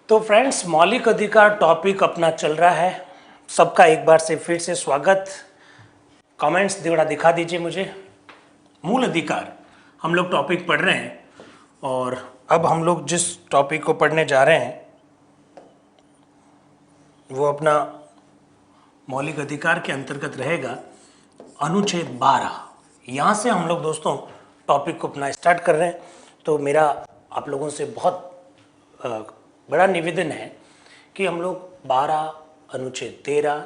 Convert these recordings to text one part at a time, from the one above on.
तो फ्रेंड्स, मौलिक अधिकार टॉपिक अपना चल रहा है। सबका एक बार से फिर से स्वागत। कमेंट्स थोड़ा दिखा दीजिए मुझे। मूल अधिकार हम लोग टॉपिक पढ़ रहे हैं और अब हम लोग जिस टॉपिक को पढ़ने जा रहे हैं वो अपना मौलिक अधिकार के अंतर्गत रहेगा अनुच्छेद 12। यहाँ से हम लोग दोस्तों टॉपिक को अपना स्टार्ट कर रहे हैं। तो मेरा आप लोगों से बहुत बड़ा निवेदन है कि हम लोग 12, अनुच्छेद 13,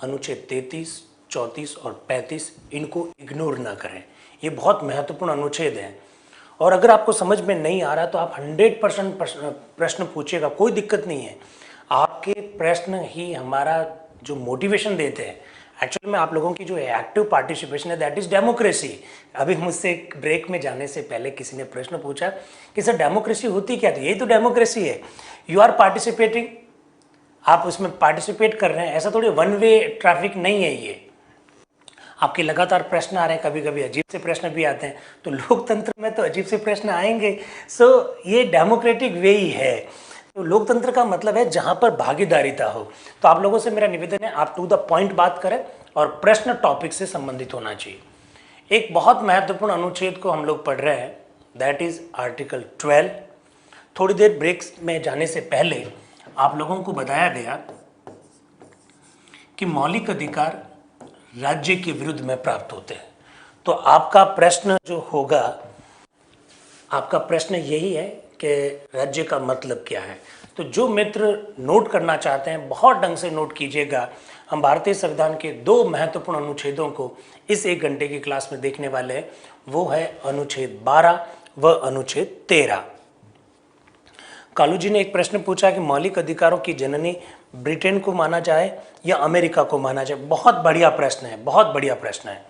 अनुच्छेद 33, 34 और 35 इनको इग्नोर ना करें। ये बहुत महत्वपूर्ण अनुच्छेद हैं और अगर आपको समझ में नहीं आ रहा तो आप 100% प्रश्न पूछिएगा, कोई दिक्कत नहीं है। आपके प्रश्न ही हमारा जो मोटिवेशन देते हैं। एक्चुअली में आप लोगों की जो एक्टिव पार्टिसिपेशन है दैट इज डेमोक्रेसी। अभी मुझसे ब्रेक में जाने से पहले किसी ने प्रश्न पूछा कि सर डेमोक्रेसी होती क्या? तो यही तो डेमोक्रेसी है। यू आर पार्टिसिपेटिंग, आप उसमें पार्टिसिपेट कर रहे हैं। ऐसा थोड़ी वन वे ट्रैफिक नहीं है। ये आपके लगातार प्रश्न आ रहे हैं, कभी कभी अजीब से प्रश्न भी आते हैं। तो लोकतंत्र में तो अजीब से प्रश्न आएंगे। ये डेमोक्रेटिक वे ही है। तो लोकतंत्र का मतलब है जहां पर भागीदारिता हो। तो आप लोगों से मेरा निवेदन है, आप टू द पॉइंट बात करें और प्रश्न टॉपिक से संबंधित होना चाहिए। एक बहुत महत्वपूर्ण अनुच्छेद को हम लोग पढ़ रहे हैं, दैट इज आर्टिकल 12। थोड़ी देर ब्रेक में जाने से पहले आप लोगों को बताया गया कि मौलिक अधिकार राज्य के विरुद्ध में प्राप्त होते हैं। तो आपका प्रश्न जो होगा, आपका प्रश्न यही है कि राज्य का मतलब क्या है। तो जो मित्र नोट करना चाहते हैं बहुत ढंग से नोट कीजिएगा। हम भारतीय संविधान के 2 महत्वपूर्ण अनुच्छेदों को इस 1 घंटे की क्लास में देखने वाले हैं। वो है अनुच्छेद 12 व अनुच्छेद 13। कालू जी ने एक प्रश्न पूछा कि मौलिक अधिकारों की जननी ब्रिटेन को माना जाए या अमेरिका को माना जाए। बहुत बढ़िया प्रश्न है, बहुत बढ़िया प्रश्न है।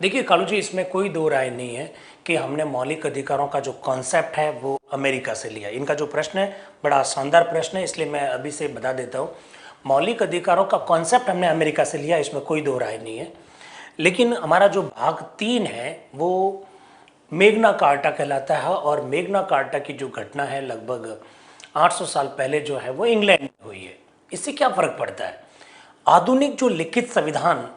देखिए कालू जी, इसमें कोई दो राय नहीं है कि हमने मौलिक अधिकारों का जो कॉन्सेप्ट है वो अमेरिका से लिया। इनका जो प्रश्न है बड़ा शानदार प्रश्न है, इसलिए मैं अभी से बता देता हूँ। मौलिक अधिकारों का कॉन्सेप्ट हमने अमेरिका से लिया, इसमें कोई दो राय नहीं है। लेकिन हमारा जो भाग 3 है वो मेग्ना कार्टा कहलाता है और मेग्ना कार्टा की जो घटना है लगभग 800 साल पहले जो है वो इंग्लैंड में हुई है। इससे क्या फर्क पड़ता है? आधुनिक जो लिखित संविधान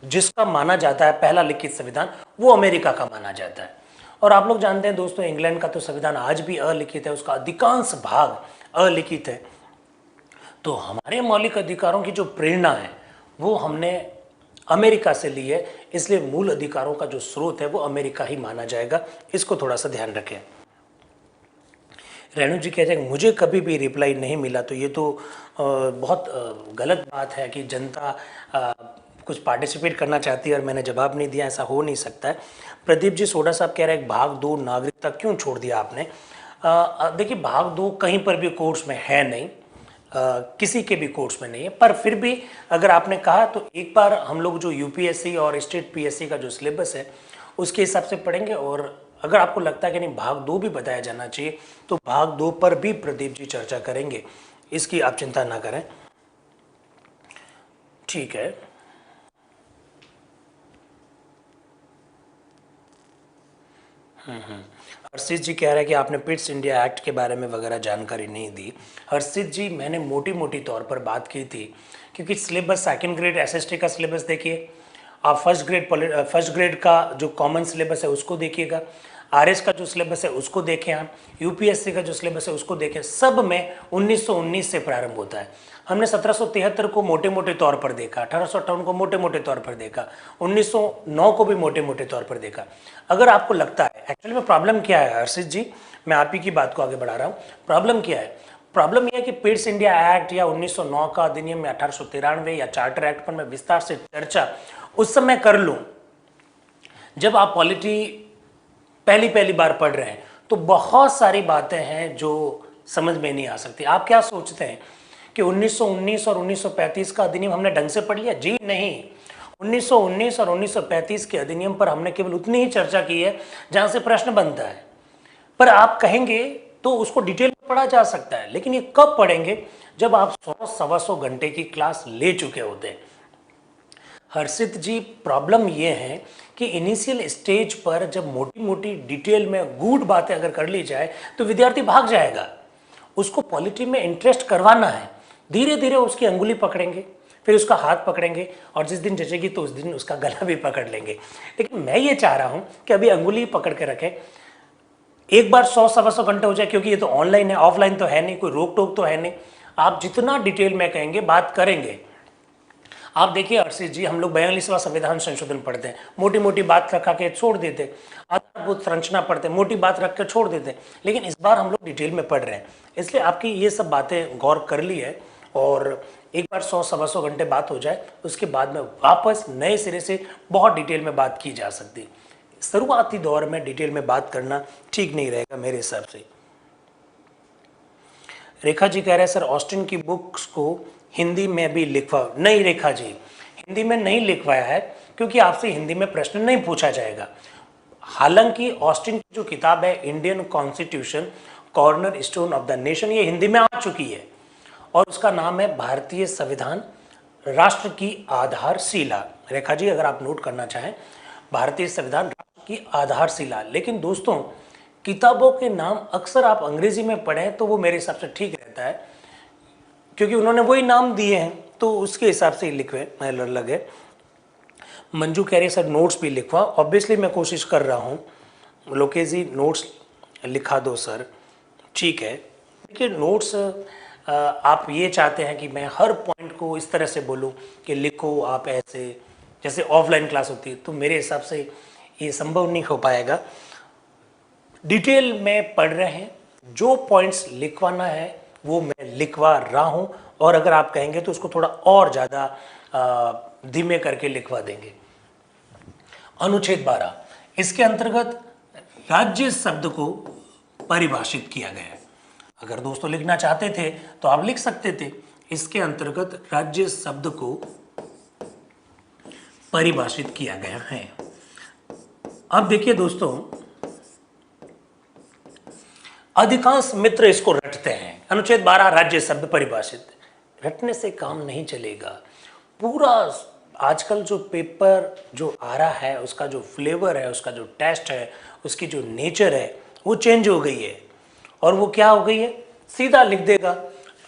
जिसका माना जाता है पहला लिखित संविधान, वो अमेरिका का माना जाता है। और आप लोग जानते हैं दोस्तों, इंग्लैंड का तो संविधान आज भी अलिखित है, उसका अधिकांश भाग अलिखित है। तो हमारे मौलिक अधिकारों की जो प्रेरणा है वो हमने अमेरिका से ली है, इसलिए मूल अधिकारों का जो स्रोत है वो अमेरिका ही माना जाएगा। इसको थोड़ा सा ध्यान रखें। रेणु जी कहते हैं मुझे कभी भी रिप्लाई नहीं मिला, तो ये तो बहुत गलत बात है कि जनता कुछ पार्टिसिपेट करना चाहती है और मैंने जवाब नहीं दिया। ऐसा हो नहीं सकता है। प्रदीप जी सोडा साहब कह रहे हैं भाग 2 नागरिकता क्यों छोड़ दिया आपने? देखिए, भाग 2 कहीं पर भी कोर्स में है नहीं, किसी के भी कोर्स में नहीं है। पर फिर भी अगर आपने कहा तो एक बार हम लोग जो यूपीएससी और स्टेट पीएससी का जो सिलेबस है उसके हिसाब से पढ़ेंगे। और अगर आपको लगता है कि नहीं भाग 2 भी बताया जाना चाहिए तो भाग 2 पर भी प्रदीप जी चर्चा करेंगे, इसकी आप चिंता ना करें। ठीक है। हर्षित जी कह रहे हैं कि आपने पिट्स इंडिया एक्ट के बारे में वगैरह जानकारी नहीं दी। हर्षित जी, मैंने मोटी मोटी तौर पर बात की थी, क्योंकि सिलेबस 2nd ग्रेड एसएसटी का सिलेबस देखिए, आप फर्स्ट ग्रेड का जो कॉमन सिलेबस है उसको देखिएगा, आरएस का जो सिलेबस है उसको देखें, आप यूपीएससी का जो सिलेबस है उसको देखें। सब में 1919 से प्रारंभ होता है। हमने 1773 को मोटे मोटे तौर पर देखा, 1858 को मोटे मोटे तौर पर देखा, 1909 को भी मोटे मोटे तौर पर देखा। अगर आपको लगता है, एक्चुअली में प्रॉब्लम क्या है हर्षित जी, मैं आप ही की बात को आगे बढ़ा रहा हूँ। प्रॉब्लम क्या है? प्रॉब्लम यह है कि पिट्स इंडिया एक्ट या 1909 का अधिनियम या 1893 या चार्टर एक्ट पर मैं विस्तार से चर्चा उस समय कर लूँ जब आप पॉलिटी पहली बार पढ़ रहे हैं। तो बहुत सारी बातें हैं जो समझ में नहीं आ सकती। आप क्या सोचते हैं कि 1919 और 1935 का अधिनियम हमने ढंग से पढ़ लिया? जी नहीं। 1919 और 1935 के अधिनियम पर हमने केवल उतनी ही चर्चा की है जहां से प्रश्न बनता है। पर आप कहेंगे तो उसको डिटेल में पढ़ा जा सकता है, लेकिन ये कब पढ़ेंगे? जब आप 100 सवा 100 घंटे की क्लास ले चुके होते हैं। हर्षित जी, प्रॉब्लम ये है कि इनिशियल स्टेज पर जब मोटी मोटी डिटेल में गूढ़ बातें अगर कर ली जाए तो विद्यार्थी भाग जाएगा। उसको पॉलिटी में इंटरेस्ट करवाना है, धीरे धीरे उसकी अंगुली पकड़ेंगे, फिर उसका हाथ पकड़ेंगे और जिस दिन जचेगी तो उस दिन उसका गला भी पकड़ लेंगे। लेकिन मैं ये चाह रहा हूँ कि अभी अंगुली पकड़ के रखें, एक बार 100-125 घंटे हो जाए, क्योंकि ये तो ऑनलाइन है, ऑफलाइन तो है नहीं, कोई रोक टोक तो है नहीं। आप जितना डिटेल में कहेंगे, बात करेंगे। आप देखिए हर्षित जी, हम लोग 42वां संविधान संशोधन पढ़ते हैं, मोटी मोटी बात रखा के छोड़ देते, आधारभूत संरचना पढ़ते हैं, मोटी बात रख के छोड़ देते, लेकिन इस बार हम लोग डिटेल में पढ़ रहे हैं। इसलिए आपकी ये सब बातें गौर कर ली है, और एक बार 100-125 घंटे बात हो जाए, उसके बाद में वापस नए सिरे से बहुत डिटेल में बात की जा सकती। शुरुआती दौर में डिटेल में बात करना ठीक नहीं रहेगा मेरे हिसाब से। रेखा जी कह रहे हैं सर ऑस्टिन की बुक्स को हिंदी में भी लिखवा, नहीं रेखा जी, हिंदी में नहीं लिखवाया है क्योंकि आपसे हिंदी में प्रश्न नहीं पूछा जाएगा। हालांकि ऑस्टिन की जो किताब है Indian constitution corner stone of the nation, ये हिंदी में आ चुकी है और उसका नाम है भारतीय संविधान राष्ट्र की आधारशिला। रेखा जी अगर आप नोट करना चाहें, भारतीय संविधान राष्ट्र की आधारशिला। लेकिन दोस्तों, किताबों के नाम अक्सर आप अंग्रेजी में पढ़ें तो वो मेरे हिसाब से ठीक रहता है, क्योंकि उन्होंने वही नाम दिए हैं तो उसके हिसाब से ही लिखवे लगे। मंजू कह रही है सर नोट्स भी लिखवा, ऑब्वियसली मैं कोशिश कर रहा हूँ। लोकेश जी नोट्स लिखा दो सर, ठीक है। देखिए नोट्स आप ये चाहते हैं कि मैं हर पॉइंट को इस तरह से बोलूं कि लिखो आप ऐसे, जैसे ऑफलाइन क्लास होती है, तो मेरे हिसाब से ये संभव नहीं हो पाएगा। डिटेल में पढ़ रहे हैं, जो पॉइंट्स लिखवाना है वो मैं लिखवा रहा हूं, और अगर आप कहेंगे तो उसको थोड़ा और ज़्यादा धीमे करके लिखवा देंगे। अनुच्छेद 12, इसके अंतर्गत राज्य शब्द को परिभाषित किया गया है। अगर दोस्तों लिखना चाहते थे तो आप लिख सकते थे, इसके अंतर्गत राज्य शब्द को परिभाषित किया गया है। अब देखिए दोस्तों, अधिकांश मित्र इसको रटते हैं, अनुच्छेद 12 राज्य शब्द परिभाषित। रटने से काम नहीं चलेगा। पूरा आजकल जो पेपर जो आ रहा है, उसका जो फ्लेवर है, उसका जो टेस्ट है, उसकी जो नेचर है, वो चेंज हो गई है। और वो क्या हो गई है, सीधा लिख देगा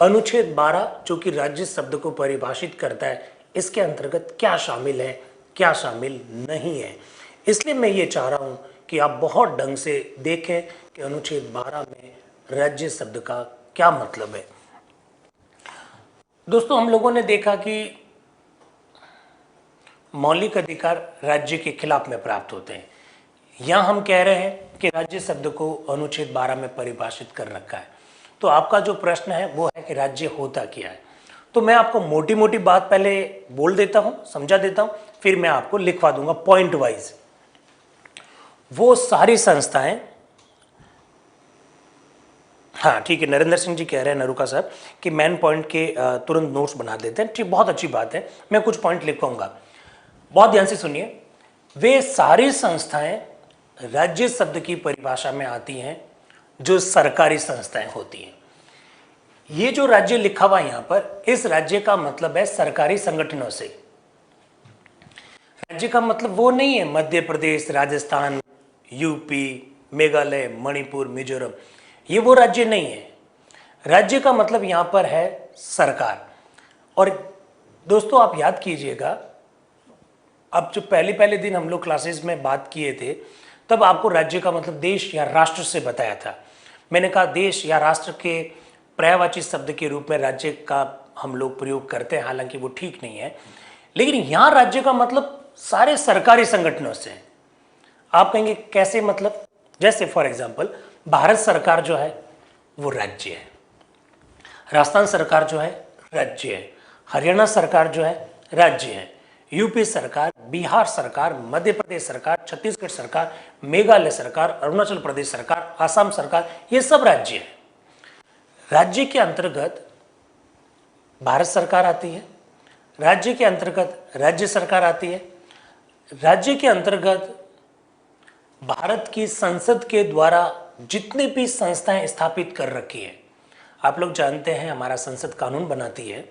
अनुच्छेद 12 जो कि राज्य शब्द को परिभाषित करता है, इसके अंतर्गत क्या शामिल है, क्या शामिल नहीं है। इसलिए मैं ये चाह रहा हूं कि आप बहुत ढंग से देखें कि अनुच्छेद 12 में राज्य शब्द का क्या मतलब है। दोस्तों, हम लोगों ने देखा कि मौलिक अधिकार राज्य के खिलाफ में प्राप्त होते हैं। यहां हम कह रहे हैं कि राज्य शब्द को अनुच्छेद 12 में परिभाषित कर रखा है। तो आपका जो प्रश्न है वो है कि राज्य होता क्या है। तो मैं आपको मोटी मोटी बात पहले बोल देता हूं, समझा देता हूं, फिर मैं आपको लिखवा दूंगा पॉइंट वाइज। वो सारी संस्थाएं, हाँ ठीक है, नरेंद्र सिंह जी कह रहे हैं नरुका साहब कि मेन पॉइंट के तुरंत नोट्स बना देते हैं। ठीक, बहुत अच्छी बात है, मैं कुछ पॉइंट लिखवाऊंगा, बहुत ध्यान से सुनिए। वे सारी संस्थाएं राज्य शब्द की परिभाषा में आती हैं जो सरकारी संस्थाएं होती हैं। ये जो राज्य लिखा हुआ यहां पर, इस राज्य का मतलब है सरकारी संगठनों से। राज्य का मतलब वो नहीं है मध्य प्रदेश, राजस्थान, यूपी, मेघालय, मणिपुर, मिजोरम, ये वो राज्य नहीं है। राज्य का मतलब यहां पर है सरकार। और दोस्तों आप याद कीजिएगा, अब जो पहले दिन हम लोग क्लासेस में बात किए थे, तब आपको राज्य का मतलब देश या राष्ट्र से बताया था। मैंने कहा देश या राष्ट्र के पर्यायवाची शब्द के रूप में राज्य का हम लोग प्रयोग करते हैं, हालांकि वो ठीक नहीं है। लेकिन यहां राज्य का मतलब सारे सरकारी संगठनों से। आप कहेंगे कैसे मतलब? जैसे फॉर एग्जाम्पल भारत सरकार जो है वो राज्य है, राजस्थान सरकार जो है राज्य है, हरियाणा सरकार जो है राज्य है, यूपी सरकार, बिहार सरकार, मध्य प्रदेश सरकार, छत्तीसगढ़ सरकार, मेघालय सरकार, अरुणाचल प्रदेश सरकार, आसाम सरकार, ये सब राज्य है। राज्य के अंतर्गत भारत सरकार आती है, राज्य के अंतर्गत राज्य सरकार आती है, राज्य के अंतर्गत भारत की संसद के द्वारा जितने भी संस्थाएं स्थापित कर रखी है। आप लोग जानते हैं हमारा संसद कानून बनाती है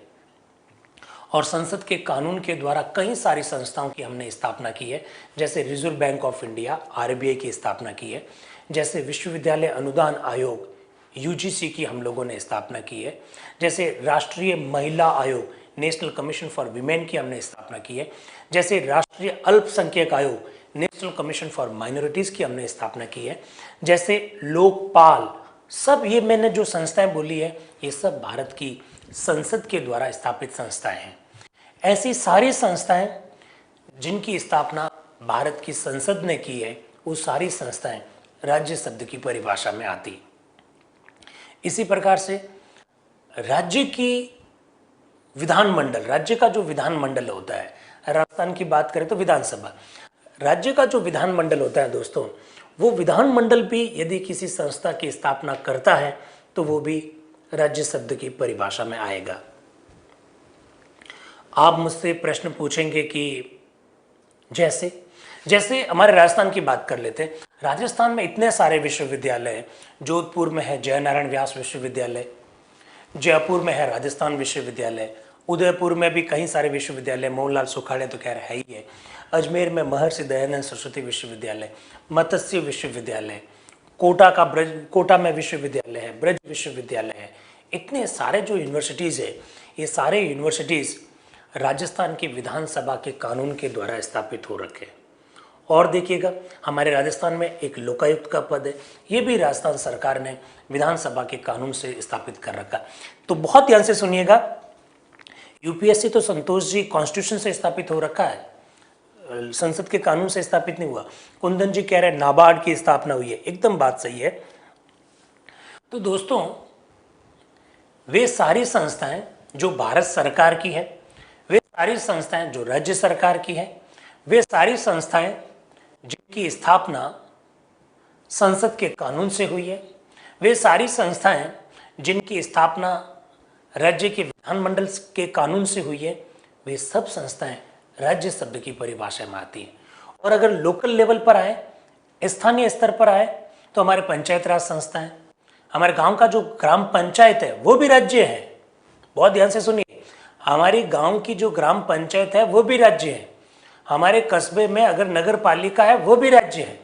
और संसद के कानून के द्वारा कई सारी संस्थाओं की हमने स्थापना की है, जैसे reserve bank of India RBI की स्थापना की है, जैसे विश्वविद्यालय अनुदान आयोग यूजीसी की हम लोगों ने स्थापना की है, जैसे राष्ट्रीय महिला आयोग नेशनल कमीशन फॉर वीमेन की हमने स्थापना की है, जैसे राष्ट्रीय अल्पसंख्यक आयोग नेशनल कमीशन फॉर माइनॉरिटीज़ की हमने स्थापना की है, जैसे लोकपाल। सब ये मैंने जो संस्थाएं बोली है ये सब भारत की संसद के द्वारा स्थापित संस्थाएं हैं। ऐसी सारी संस्थाएं जिनकी स्थापना भारत की संसद ने की है, वो सारी संस्थाएं राज्य शब्द की परिभाषा में आती। इसी प्रकार से राज्य की विधानमंडल, राज्य का जो विधानमंडल होता है, राजस्थान की बात करें तो विधानसभा, राज्य का जो विधानमंडल होता है दोस्तों, वो विधानमंडल भी यदि किसी संस्था की स्थापना करता है तो वो भी राज्य शब्द की परिभाषा में आएगा। आप मुझसे प्रश्न पूछेंगे कि जैसे जैसे हमारे राजस्थान की बात कर लेते हैं। राजस्थान में इतने सारे विश्वविद्यालय हैं। जोधपुर में है जयनारायण व्यास विश्वविद्यालय, जयपुर में है राजस्थान विश्वविद्यालय, उदयपुर में भी कई सारे विश्वविद्यालय, मोहनलाल सुखाड़े तो खैर है ही है, अजमेर में महर्षि दयानंद सरस्वती विश्वविद्यालय, मत्स्य विश्वविद्यालय, कोटा में विश्वविद्यालय है, ब्रज विश्वविद्यालय है। इतने सारे जो यूनिवर्सिटीज़ है, ये सारे यूनिवर्सिटीज़ राजस्थान की विधानसभा के कानून के द्वारा स्थापित हो रखे। और देखिएगा हमारे राजस्थान में एक लोकायुक्त का पद है, ये भी राजस्थान सरकार ने विधानसभा के कानून से स्थापित कर रखा। तो बहुत ध्यान से सुनिएगा, यूपीएससी तो संतोष जी कॉन्स्टिट्यूशन से स्थापित हो रखा है, संसद के कानून से स्थापित नहीं हुआ। कुंदन जी कह रहे हैं नाबार्ड की स्थापना हुई है, एकदम बात सही है। तो दोस्तों वे सारी संस्थाएं जो भारत सरकार की है, वे सारी संस्थाएं जो राज्य सरकार की है, वे सारी संस्थाएं जिनकी स्थापना संसद के कानून से हुई है, वे सारी संस्थाएं जिनकी स्थापना राज्य के विधानमंडल के कानून से हुई है, वे सब संस्थाएं राज्य शब्द की परिभाषा में आती हैं। और अगर लोकल लेवल पर आए, स्थानीय स्तर पर आए, तो हमारे पंचायत राज संस्थाएं, हमारे गांव का जो ग्राम पंचायत है वो भी राज्य है। बहुत ध्यान से सुनिए, हमारी गांव की जो ग्राम पंचायत है वो भी राज्य है, हमारे कस्बे में अगर नगर पालिका है वो भी राज्य है।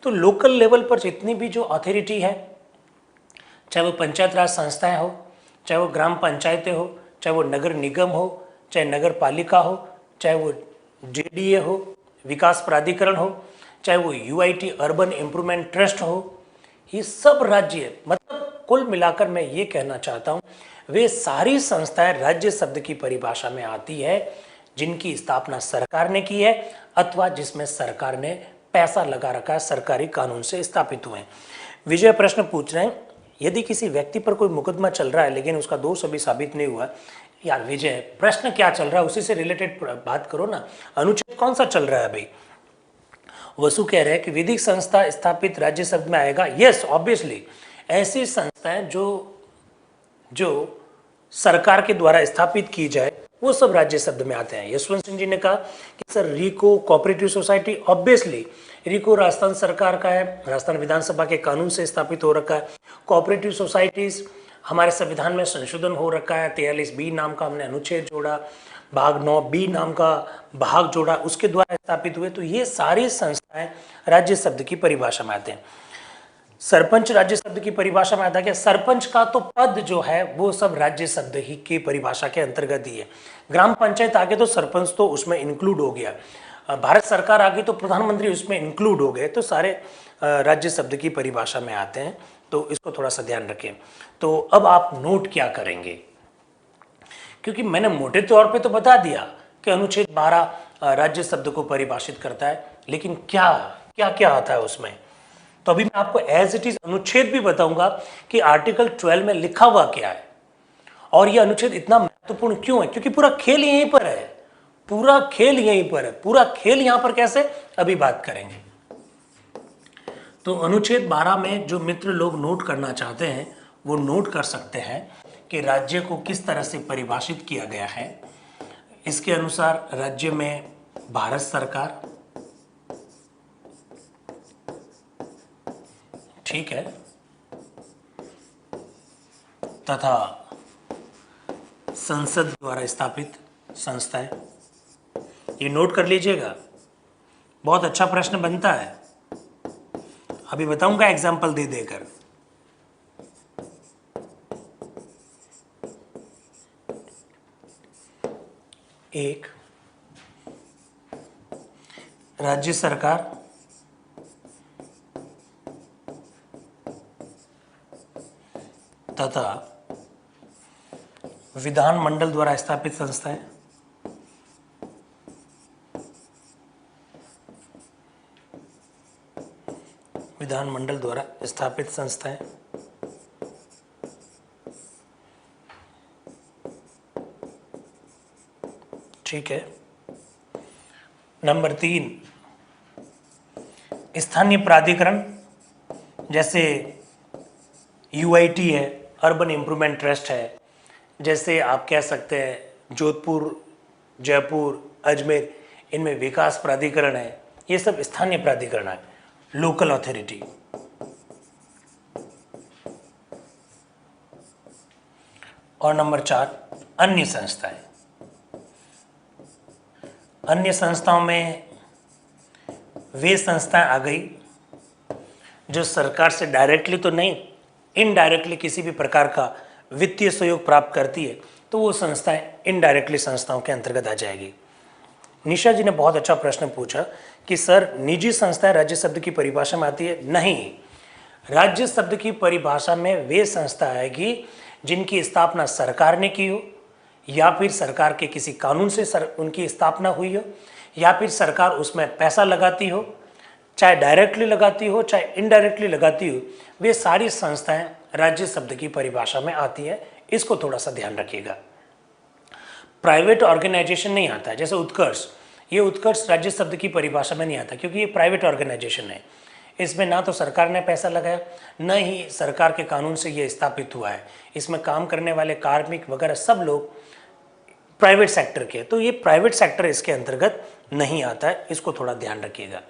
तो लोकल लेवल पर जितनी भी जो अथॉरिटी है, चाहे वो पंचायत राज संस्थाएं हो, चाहे वो ग्राम पंचायतें हो, चाहे वो नगर निगम हो, चाहे नगर पालिका हो, चाहे वो जेडीए हो, विकास प्राधिकरण हो, चाहे वो यूआईटी अर्बन इम्प्रूवमेंट ट्रस्ट हो, ये सब राज्य, मतलब कुल मिलाकर मैं ये कहना चाहता हूँ वे सारी संस्थाएं राज्य शब्द की परिभाषा में आती है जिनकी स्थापना सरकार ने की है अथवा जिसमें सरकार ने पैसा लगा रखा है, सरकारी कानून से स्थापित हुए हैं। विजय प्रश्न पूछ रहे हैं, यदि किसी व्यक्ति पर कोई मुकदमा चल रहा है लेकिन उसका दोष अभी साबित नहीं हुआ। यार विजय, प्रश्न क्या चल रहा है उसी से रिलेटेड बात करो ना, अनुच्छेद कौन सा चल रहा है भाई। वसु कह रहे हैं कि विधिक संस्था स्थापित राज्य शब्द में आएगा। यस, ऑब्वियसली ऐसी संस्थाएं जो सरकार के द्वारा स्थापित की जाए वो सब राज्य शब्द में आते हैं। यशवंत सिंह जी ने कहा कि sir RIICO cooperative society, obviously RIICO Rajasthan सरकार का है, राजस्थान विधानसभा के कानून से स्थापित हो रखा है। कोऑपरेटिव सोसाइटीज हमारे संविधान में संशोधन हो रखा है, 43B नाम का हमने अनुच्छेद जोड़ा, भाग 9B नाम का भाग जोड़ा, उसके द्वारा स्थापित हुए। तो ये सारी संस्थाएं राज्य शब्द की परिभाषा में आते हैं। सरपंच राज्य शब्द की परिभाषा में आता है क्या? सरपंच का तो पद जो है वो सब राज्य शब्द ही की परिभाषा के अंतर्गत ही है। ग्राम पंचायत आगे तो सरपंच तो उसमें इंक्लूड हो गया, भारत सरकार आगे तो प्रधानमंत्री उसमें इंक्लूड हो गए, तो सारे राज्य शब्द की परिभाषा में आते हैं। तो इसको थोड़ा सा ध्यान रखें। तो अब आप नोट क्या करेंगे, क्योंकि मैंने मोटे तौर पे तो बता दिया कि अनुच्छेद 12 राज्य शब्द को परिभाषित करता है, लेकिन क्या क्या क्या आता है उसमें। तो अभी मैं आपको एज इट इज अनुच्छेद भी बताऊंगा कि आर्टिकल 12 में लिखा हुआ क्या है और यह अनुच्छेद इतना महत्वपूर्ण क्यों है, क्योंकि पूरा खेल यहीं पर है, पूरा खेल यहीं पर है। पूरा खेल यहां पर कैसे, अभी बात करेंगे। तो अनुच्छेद 12 में जो मित्र लोग नोट करना चाहते हैं वो नोट कर सकते हैं कि राज्य को किस तरह से परिभाषित किया गया है। इसके अनुसार राज्य में भारत सरकार, ठीक है, तथा संसद द्वारा स्थापित संस्थाएं। ये नोट कर लीजिएगा, बहुत अच्छा प्रश्न बनता है, अभी बताऊंगा एग्जाम्पल दे देकर। एक, राज्य सरकार तथा विधानमंडल द्वारा स्थापित संस्थाएं। विधानमंडल द्वारा स्थापित संस्थाएं। ठीक है। नंबर 3, स्थानीय प्राधिकरण, जैसे यूआईटी है, अर्बन इम्प्रूवमेंट ट्रस्ट है, जैसे आप कह सकते हैं जोधपुर, जयपुर, अजमेर, इनमें विकास प्राधिकरण है। ये सब स्थानीय प्राधिकरण है, लोकल अथॉरिटी। और नंबर 4, अन्य संस्थाएं। अन्य संस्थाओं में वे संस्थाएं आ गई जो सरकार से डायरेक्टली तो नहीं, इनडायरेक्टली किसी भी प्रकार का वित्तीय सहयोग प्राप्त करती है, तो वो संस्थाएं इनडायरेक्टली संस्थाओं के अंतर्गत आ जाएगी। निशा जी ने बहुत अच्छा प्रश्न पूछा कि सर निजी संस्थाएं राज्य शब्द की परिभाषा में आती है? नहीं, राज्य शब्द की परिभाषा में वे संस्था आएगी जिनकी स्थापना सरकार ने की हो, या फिर सरकार के किसी कानून से उनकी स्थापना हुई हो, या फिर सरकार उसमें पैसा लगाती हो, चाहे डायरेक्टली लगाती हो चाहे इनडायरेक्टली लगाती हो, वे सारी संस्थाएं राज्य शब्द की परिभाषा में आती है। इसको थोड़ा सा ध्यान रखिएगा। प्राइवेट ऑर्गेनाइजेशन नहीं आता है, जैसे उत्कर्ष, ये उत्कर्ष राज्य शब्द की परिभाषा में नहीं आता क्योंकि ये प्राइवेट ऑर्गेनाइजेशन है। इसमें ना तो सरकार ने पैसा लगाया, न ही सरकार के कानून से ये स्थापित हुआ है। इसमें काम करने वाले कार्मिक वगैरह सब लोग प्राइवेट सेक्टर के, तो ये प्राइवेट सेक्टर इसके अंतर्गत नहीं आता है, इसको थोड़ा ध्यान रखिएगा।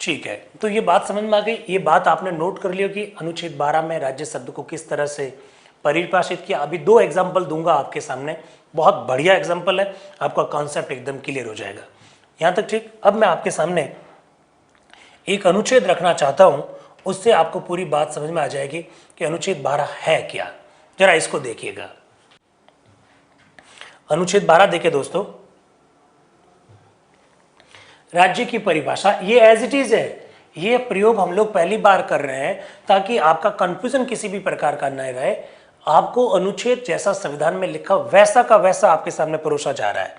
ठीक है, तो ये बात समझ में आ गई। ये बात आपने नोट कर लिया कि अनुच्छेद 12 में राज्य शब्द को किस तरह से परिभाषित किया। अभी 2 एग्जाम्पल दूंगा आपके सामने, बहुत बढ़िया एग्जाम्पल है, आपका कॉन्सेप्ट एकदम क्लियर हो जाएगा। यहाँ तक ठीक। अब मैं आपके सामने एक अनुच्छेद रखना चाहता हूँ, उससे आपको पूरी बात समझ में आ जाएगी कि अनुच्छेद 12 है क्या। जरा इसको देखिएगा, अनुच्छेद 12 देखिए दोस्तों, राज्य की परिभाषा। ये एज इट इज है, ये प्रयोग हम लोग पहली बार कर रहे हैं ताकि आपका कंफ्यूजन किसी भी प्रकार का न रहे। आपको अनुच्छेद जैसा संविधान में लिखा वैसा का वैसा आपके सामने परोसा जा रहा है,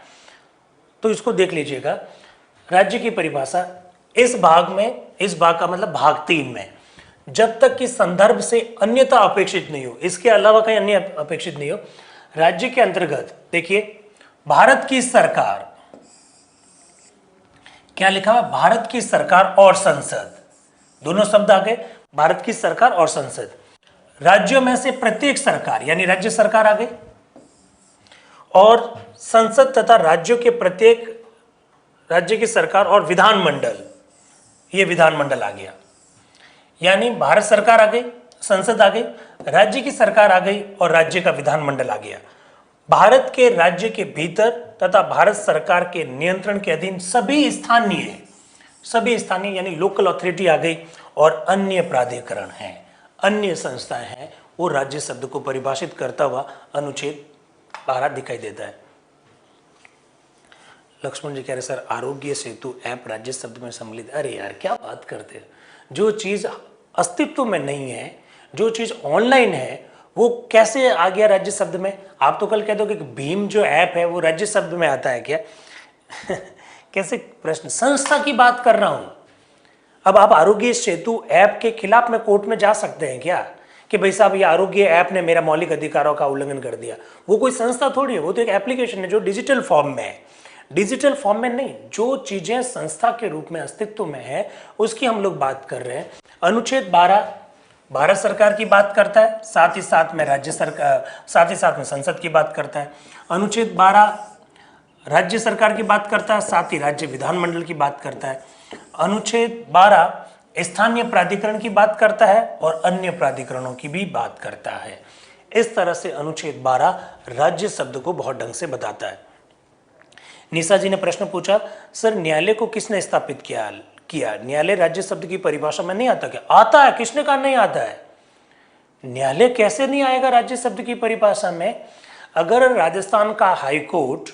तो इसको देख लीजिएगा। राज्य की परिभाषा इस भाग में, इस भाग का मतलब भाग 3 में, जब तक कि संदर्भ से अन्यथा अपेक्षित नहीं हो, इसके अलावा कहीं अन्य अपेक्षित नहीं हो, राज्य के अंतर्गत देखिए भारत की सरकार, क्या लिखा हुआ? भारत की सरकार और संसद, दोनों शब्द आ गए, भारत की सरकार और संसद। राज्यों में से प्रत्येक सरकार यानी राज्य सरकार आ गई, और संसद तथा राज्यों के प्रत्येक राज्य की सरकार और विधानमंडल, ये विधानमंडल आ गया। यानी भारत सरकार आ गई, संसद आ गई, राज्य की सरकार आ गई और राज्य का विधानमंडल आ गया। भारत के राज्य के भीतर तथा भारत सरकार के नियंत्रण के अधीन सभी स्थानीय यानी लोकल अथॉरिटी आ गई, और अन्य प्राधिकरण हैं, अन्य संस्थाएं हैं, वो राज्य शब्द को परिभाषित करता हुआ अनुच्छेद 12 दिखाई देता है। लक्ष्मण जी कह रहे सर आरोग्य सेतु ऐप राज्य शब्द में सम्मिलित। अरे यार क्या बात करते हैं, जो चीज अस्तित्व में नहीं है, जो चीज ऑनलाइन है, वो कैसे आ गया राज्य शब्द में? आप तो कल कह दोगे कि भीम जो ऐप है वो राज्य शब्द में आता है क्या? कैसे प्रश्न, संस्था की बात कर रहा हूं। अब आप आरोग्य सेतु ऐप के खिलाफ में कोर्ट में जा सकते हैं क्या कि भाई साहब ये आरोग्य ऐप ने मेरा मौलिक अधिकारों का उल्लंघन कर दिया? वो कोई संस्था थोड़ी है, वो तो एक एप्लीकेशन है जो डिजिटल फॉर्म में है। डिजिटल फॉर्म में नहीं, जो चीजें संस्था के रूप में अस्तित्व में है उसकी हम लोग बात कर रहे हैं। अनुच्छेद 12 भारत सरकार की बात करता है, साथ ही साथ में राज्य सरकार, साथ ही साथ में संसद की बात करता है। अनुच्छेद 12 राज्य सरकार की बात करता है, साथ ही राज्य विधानमंडल की बात करता है। अनुच्छेद 12 स्थानीय प्राधिकरण की बात करता है और अन्य प्राधिकरणों की भी बात करता है। इस तरह से अनुच्छेद 12 राज्य शब्द को बहुत ढंग से बताता है। निशा जी ने प्रश्न पूछा, सर न्यायालय को किसने स्थापित किया? न्यायालय राज्य शब्द की परिभाषा में नहीं आता क्या? आता है, किसने कहा नहीं आता है? न्यायालय कैसे नहीं आएगा राज्य शब्द की परिभाषा में? अगर राजस्थान का हाई कोर्ट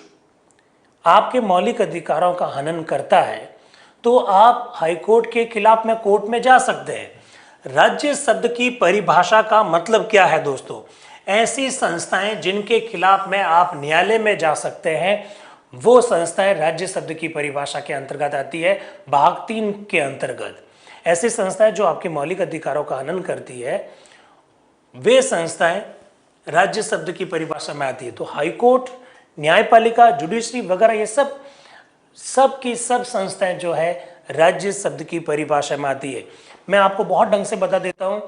आपके मौलिक अधिकारों का हनन करता है तो आप हाई कोर्ट के खिलाफ में कोर्ट में जा सकते हैं। राज्य शब्द की परिभाषा का मतलब क्या है दोस्तों? ऐसी संस्थाएं जिनके खिलाफ में आप न्यायालय में जा सकते हैं, वो संस्थाएं राज्य शब्द की परिभाषा के अंतर्गत आती है, भाग 3 के अंतर्गत। ऐसी संस्थाएं जो आपके मौलिक अधिकारों का हनन करती है, वे संस्थाएं राज्य शब्द की परिभाषा में आती है। तो हाई कोर्ट, न्यायपालिका, जुडिशरी वगैरह, ये सब की सब संस्थाएं जो है राज्य शब्द की परिभाषा में आती है। मैं आपको बहुत ढंग से बता देता हूं,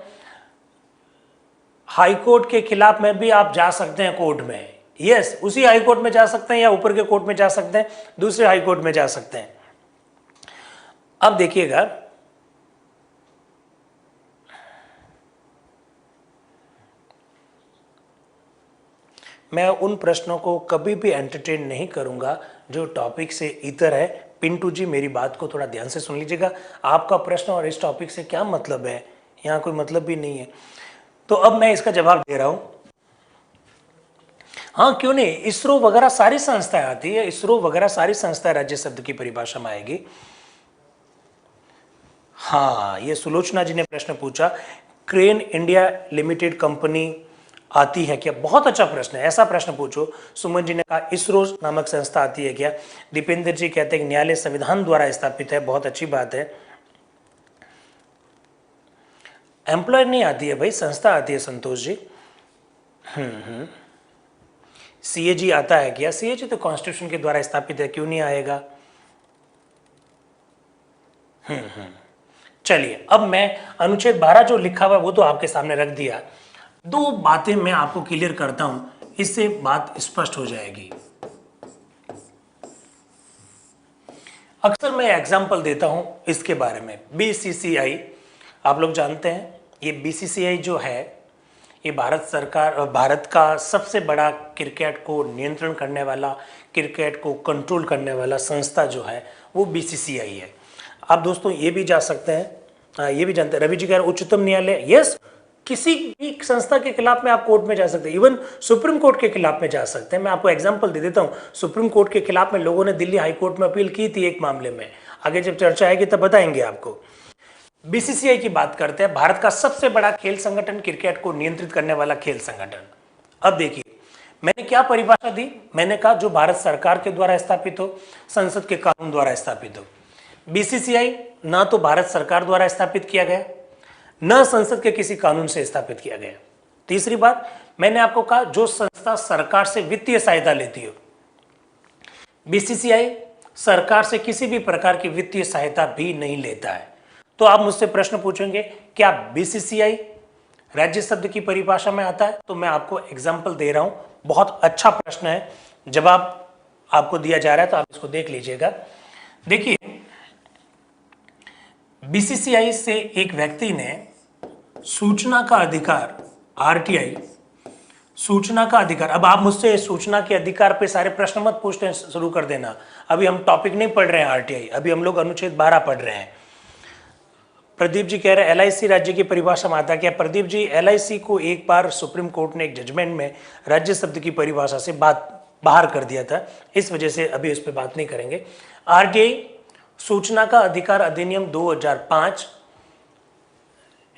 हाई कोर्ट के खिलाफ में भी आप जा सकते हैं कोर्ट में। यस, उसी हाई कोर्ट में जा सकते हैं या ऊपर के कोर्ट में जा सकते हैं, दूसरे हाई कोर्ट में जा सकते हैं। अब देखिएगा, मैं उन प्रश्नों को कभी भी एंटरटेन नहीं करूंगा जो टॉपिक से इतर है। पिंटू जी, मेरी बात को थोड़ा ध्यान से सुन लीजिएगा। आपका प्रश्न और इस टॉपिक से क्या मतलब है? यहाँ कोई मतलब भी नहीं है। तो अब मैं इसका जवाब दे रहा हूं। हाँ, क्यों नहीं, इसरो वगैरह सारी संस्थाएं आती है, इसरो वगैरह सारी संस्थाएं राज्य शब्द की परिभाषा में आएगी। हाँ, ये सुलोचना जी ने प्रश्न पूछा, क्रेन इंडिया लिमिटेड कंपनी आती है क्या? बहुत अच्छा प्रश्न है, ऐसा प्रश्न पूछो। सुमन जी ने कहा इसरो नामक संस्था आती है क्या? दीपेंद्र जी कहते हैं न्यायालय संविधान द्वारा स्थापित है, बहुत अच्छी बात है। एम्प्लॉयर नहीं आती है भाई, संस्था आती है संतोष जी। सीएजी आता है क्या? सीएजी तो कॉन्स्टिट्यूशन के द्वारा स्थापित है, क्यों नहीं आएगा? चलिए, अब मैं अनुच्छेद 12 जो लिखा हुआ है वो तो आपके सामने रख दिया। दो बातें मैं आपको क्लियर करता हूं, इससे बात स्पष्ट हो जाएगी। अक्सर मैं एग्जांपल देता हूं इसके बारे में। बीसीसीआई, आप लोग जानते हैं, ये बीसीसीआई जो है ये भारत का सबसे बड़ा क्रिकेट को नियंत्रण करने वाला, क्रिकेट को कंट्रोल करने वाला संस्था जो है वो बीसीसीआई है। आप दोस्तों ये भी जा सकते हैं, ये भी जानते हैं, रवि जी कह रहे उच्चतम न्यायालय, यस, किसी भी संस्था के खिलाफ में आप कोर्ट में जा सकते हैं, इवन सुप्रीम कोर्ट के खिलाफ में जा सकते हैं। मैं आपको एग्जांपल दे देता हूं, सुप्रीम कोर्ट के खिलाफ में लोगों ने दिल्ली हाई कोर्ट में अपील की थी एक मामले में, आगे जब चर्चा आएगी तब बताएंगे आपको। बीसीसीआई की बात करते हैं, भारत का सबसे बड़ा खेल संगठन, क्रिकेट को नियंत्रित करने वाला खेल संगठन। अब देखिए, मैंने क्या परिभाषा दी? मैंने कहा जो भारत सरकार के द्वारा स्थापित हो, संसद के कानून द्वारा स्थापित हो। बीसीसीआई ना तो भारत सरकार द्वारा स्थापित किया गया, न संसद के किसी कानून से स्थापित किया गया। तीसरी बात, मैंने आपको कहा जो संस्था सरकार से वित्तीय सहायता लेती हो। बीसीसीआई सरकार से किसी भी प्रकार की वित्तीय सहायता भी नहीं लेता है। तो आप मुझसे प्रश्न पूछेंगे क्या बीसीसीआई राज्य शब्द की परिभाषा में आता है? तो मैं आपको एग्जाम्पल दे रहा हूं, बहुत अच्छा प्रश्न है, जवाब आपको दिया जा रहा है, तो आप इसको देख लीजिएगा। देखिए, बीसीसीआई से एक व्यक्ति ने सूचना का अधिकार, आरटीआई, सूचना का अधिकार। अब आप मुझसे सूचना के अधिकार पे सारे प्रश्न मत पूछने शुरू कर देना, अभी हम टॉपिक नहीं पढ़ रहे हैं आरटीआई, अभी हम लोग अनुच्छेद 12 पढ़ रहे हैं। प्रदीप जी कह रहे हैं एलआईसी राज्य की परिभाषा में आता है क्या? प्रदीप जी, एलआईसी को एक बार सुप्रीम कोर्ट ने एक जजमेंट में राज्य शब्द की परिभाषा से बाहर कर दिया था, इस वजह से अभी इस पर बात नहीं करेंगे। आरटीआई, सूचना का अधिकार अधिनियम 2005,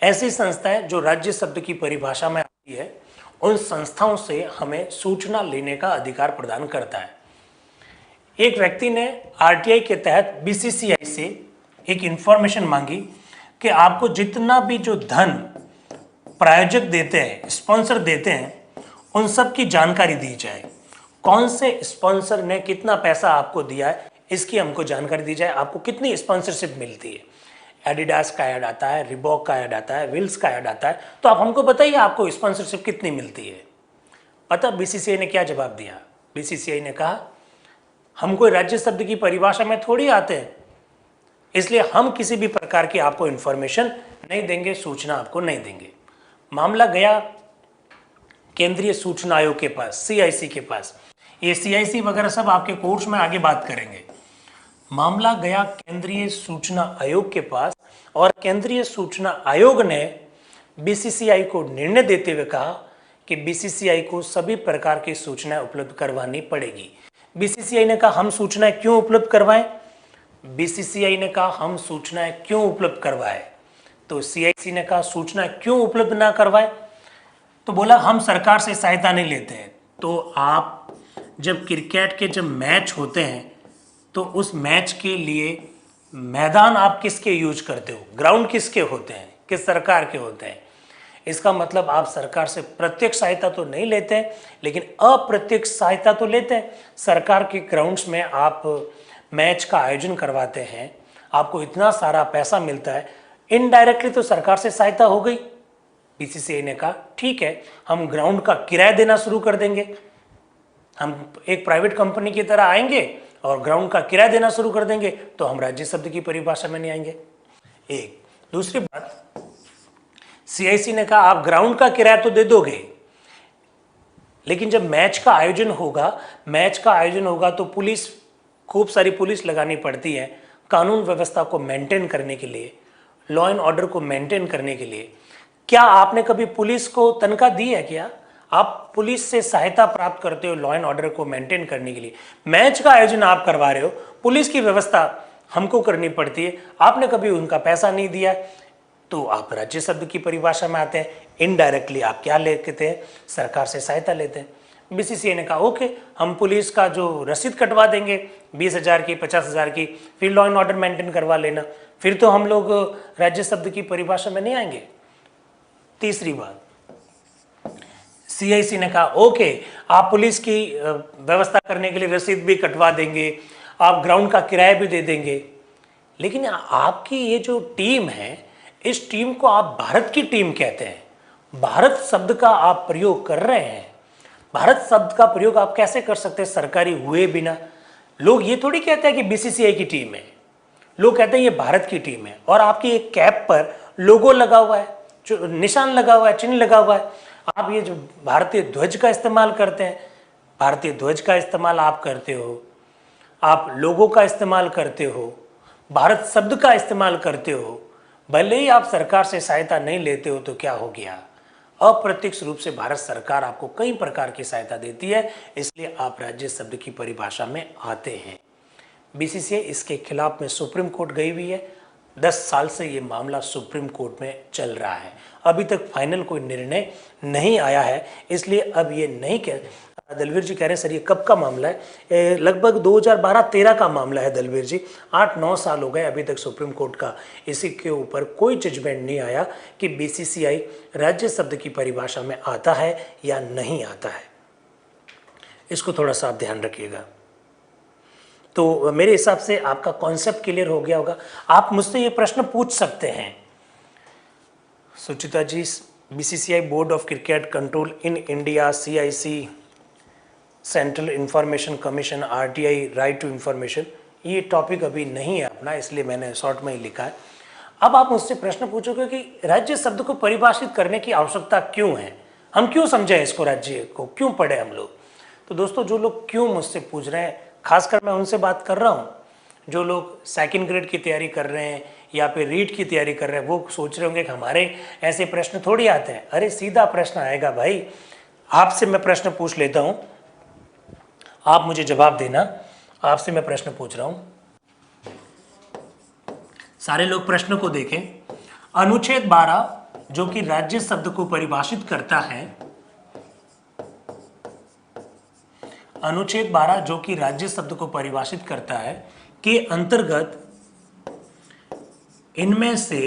ऐसी संस्थाएं जो राज्य शब्द की परिभाषा में आती है, उन संस्थाओं से हमें सूचना लेने का अधिकार प्रदान करता है। एक व्यक्ति ने आरटीआई के तहत बीसीसीआई से एक इंफॉर्मेशन मांगी कि आपको जितना भी जो धन प्रायोजक देते हैं, स्पॉन्सर देते हैं, उन सब की जानकारी दी जाए। कौन से स्पॉन्सर ने कितना पैसा आपको दिया है, इसकी हमको जानकारी दी जाए। आपको कितनी स्पॉन्सरशिप मिलती है, एडिडास का ऐड आता है, रिबॉक का ऐड आता है, विल्स का ऐड आता है, तो आप हमको बताइए आपको स्पॉन्सरशिप कितनी मिलती है। पता बीसीसीआई ने क्या जवाब दिया? बीसीसीआई ने कहा हम कोई राज्य शब्द की परिभाषा में थोड़ी आते हैं, इसलिए हम किसी भी प्रकार की आपको इंफॉर्मेशन नहीं देंगे, सूचना आपको नहीं देंगे। मामला गया केंद्रीय सूचना आयोग के पास, सीआईसी के पास। ये CIC वगैरह सब आपके कोर्स में आगे बात करेंगे। मामला गया केंद्रीय सूचना आयोग के पास और केंद्रीय सूचना आयोग ने BCCI को निर्णय देते हुए कहा कि BCCI को सभी प्रकार की सूचनाएं उपलब्ध करवानी पड़ेगी। BCCI ने कहा हम सूचनाएं क्यों उपलब्ध करवाएं? BCCI ने कहा हम सूचनाएं क्यों उपलब्ध करवाएं? तो CIC ने कहा सूचना क्यों उपलब्ध ना करवाएं? तो बोला हम सरकार से सहायता नहीं लेते हैं। तो आप जब क्रिकेट के जब मैच होते हैं तो उस मैच के लिए मैदान आप किसके यूज करते हो, ग्राउंड किसके होते हैं, किस सरकार के होते हैं? इसका मतलब आप सरकार से प्रत्यक्ष सहायता तो नहीं लेते हैं, लेकिन अप्रत्यक्ष सहायता तो लेते हैं। सरकार के ग्राउंड्स में आप मैच का आयोजन करवाते हैं, आपको इतना सारा पैसा मिलता है, इनडायरेक्टली तो सरकार से सहायता हो गई। BCCI ने कहा ठीक है, हम ग्राउंड का किराया देना शुरू कर देंगे, हम एक प्राइवेट कंपनी की तरह आएंगे और ग्राउंड का किराया देना शुरू कर देंगे, तो हम राज्य शब्द की परिभाषा में नहीं आएंगे। एक दूसरी बात, CIC ने कहा आप ग्राउंड का किराया तो दे दोगे, लेकिन जब मैच का आयोजन होगा तो पुलिस, खूब सारी पुलिस लगानी पड़ती है कानून व्यवस्था को मेंटेन करने के लिए, लॉ एंड ऑर्डर को मेंटेन करने के लिए। क्या आपने कभी पुलिस को तनख्वाह दी है? क्या आप पुलिस से सहायता प्राप्त करते हो लॉ एंड ऑर्डर को मेंटेन करने के लिए? मैच का आयोजन आप करवा रहे हो, पुलिस की व्यवस्था हमको करनी पड़ती है, आपने कभी उनका पैसा नहीं दिया, तो आप राज्य शब्द की परिभाषा में आते हैं। इनडायरेक्टली आप क्या लेते हैं? सरकार से सहायता लेते हैं। BCCI ने कहा ओके, हम पुलिस का जो रसीद कटवा देंगे 20,000 की, 50,000 की, फिर लॉ एंड ऑर्डर मेंटेन करवा लेना, फिर तो हम लोग राज्य शब्द की परिभाषा में नहीं आएंगे। तीसरी बात, CIC ने कहा ओके, आप पुलिस की व्यवस्था करने के लिए रसीद भी कटवा देंगे, आप ग्राउंड का किराया भी दे देंगे, लेकिन आपकी ये जो टीम है, इस टीम को आप भारत की टीम कहते हैं। भारत शब्द का आप प्रयोग कर रहे हैं। भारत शब्द का प्रयोग आप कैसे कर सकते हैं सरकारी हुए बिना? लोग ये थोड़ी कहते हैं कि BCCI की टीम है, लोग कहते हैं ये भारत की टीम है। और आपकी एक कैप पर लोगो लगा हुआ है, निशान लगा हुआ है, चिन्ह लगा हुआ है। आप ये जो भारतीय ध्वज का इस्तेमाल करते हैं, भारतीय ध्वज का इस्तेमाल आप करते हो, आप लोगों का इस्तेमाल करते हो, भारत शब्द का इस्तेमाल करते हो, भले ही आप सरकार से सहायता नहीं लेते हो, तो क्या हो गया? अप्रत्यक्ष रूप से भारत सरकार आपको कई प्रकार की सहायता देती है, इसलिए आप राज्य शब्द की परिभाषा में आते हैं। BCCI इसके खिलाफ में सुप्रीम कोर्ट गई हुई है। 10 साल से ये मामला सुप्रीम कोर्ट में चल रहा है, अभी तक फाइनल कोई निर्णय नहीं आया है, इसलिए अब ये नहीं कह, दलवीर जी कह रहे हैं सर ये कब का मामला है? लगभग 2012-13 का मामला है दलवीर जी। 8-9 साल हो गए, अभी तक सुप्रीम कोर्ट का इसी के ऊपर कोई जजमेंट नहीं आया कि BCCI राज्य शब्द की परिभाषा में आता है या नहीं आता है। इसको थोड़ा सा आप ध्यान रखिएगा। तो मेरे हिसाब से आपका कॉन्सेप्ट क्लियर हो गया होगा। आप मुझसे ये प्रश्न पूछ सकते हैं, Suchita ji, BCCI board of cricket control in India, CIC central information commission, RTI right to information, ये टॉपिक अभी नहीं है अपना, इसलिए मैंने शॉर्ट में ही लिखा है। अब आप मुझसे प्रश्न पूछोगे कि राज्य शब्द को परिभाषित करने की आवश्यकता क्यों है, हम क्यों समझें इसको, राज्य को क्यों पढ़े हम लोग? तो दोस्तों, जो लोग क्यों मुझसे पूछ रहे हैं, खासकर मैं उनसे बात कर रहा हूँ। जो लोग सेकंड ग्रेड की तैयारी कर रहे हैं या फिर रीट की तैयारी कर रहे हैं, वो सोच रहे होंगे कि हमारे ऐसे प्रश्न थोड़ी आते हैं। अरे सीधा प्रश्न आएगा भाई, आपसे मैं प्रश्न पूछ लेता हूँ, आप मुझे जवाब देना। आपसे मैं प्रश्न पूछ रहा हूं, सारे लोग प्रश्न को देखें। अनुच्छेद 12 जो कि राज्य शब्द को परिभाषित करता है, अनुच्छेद 12 जो कि राज्य शब्द को परिभाषित करता है के अंतर्गत इनमें से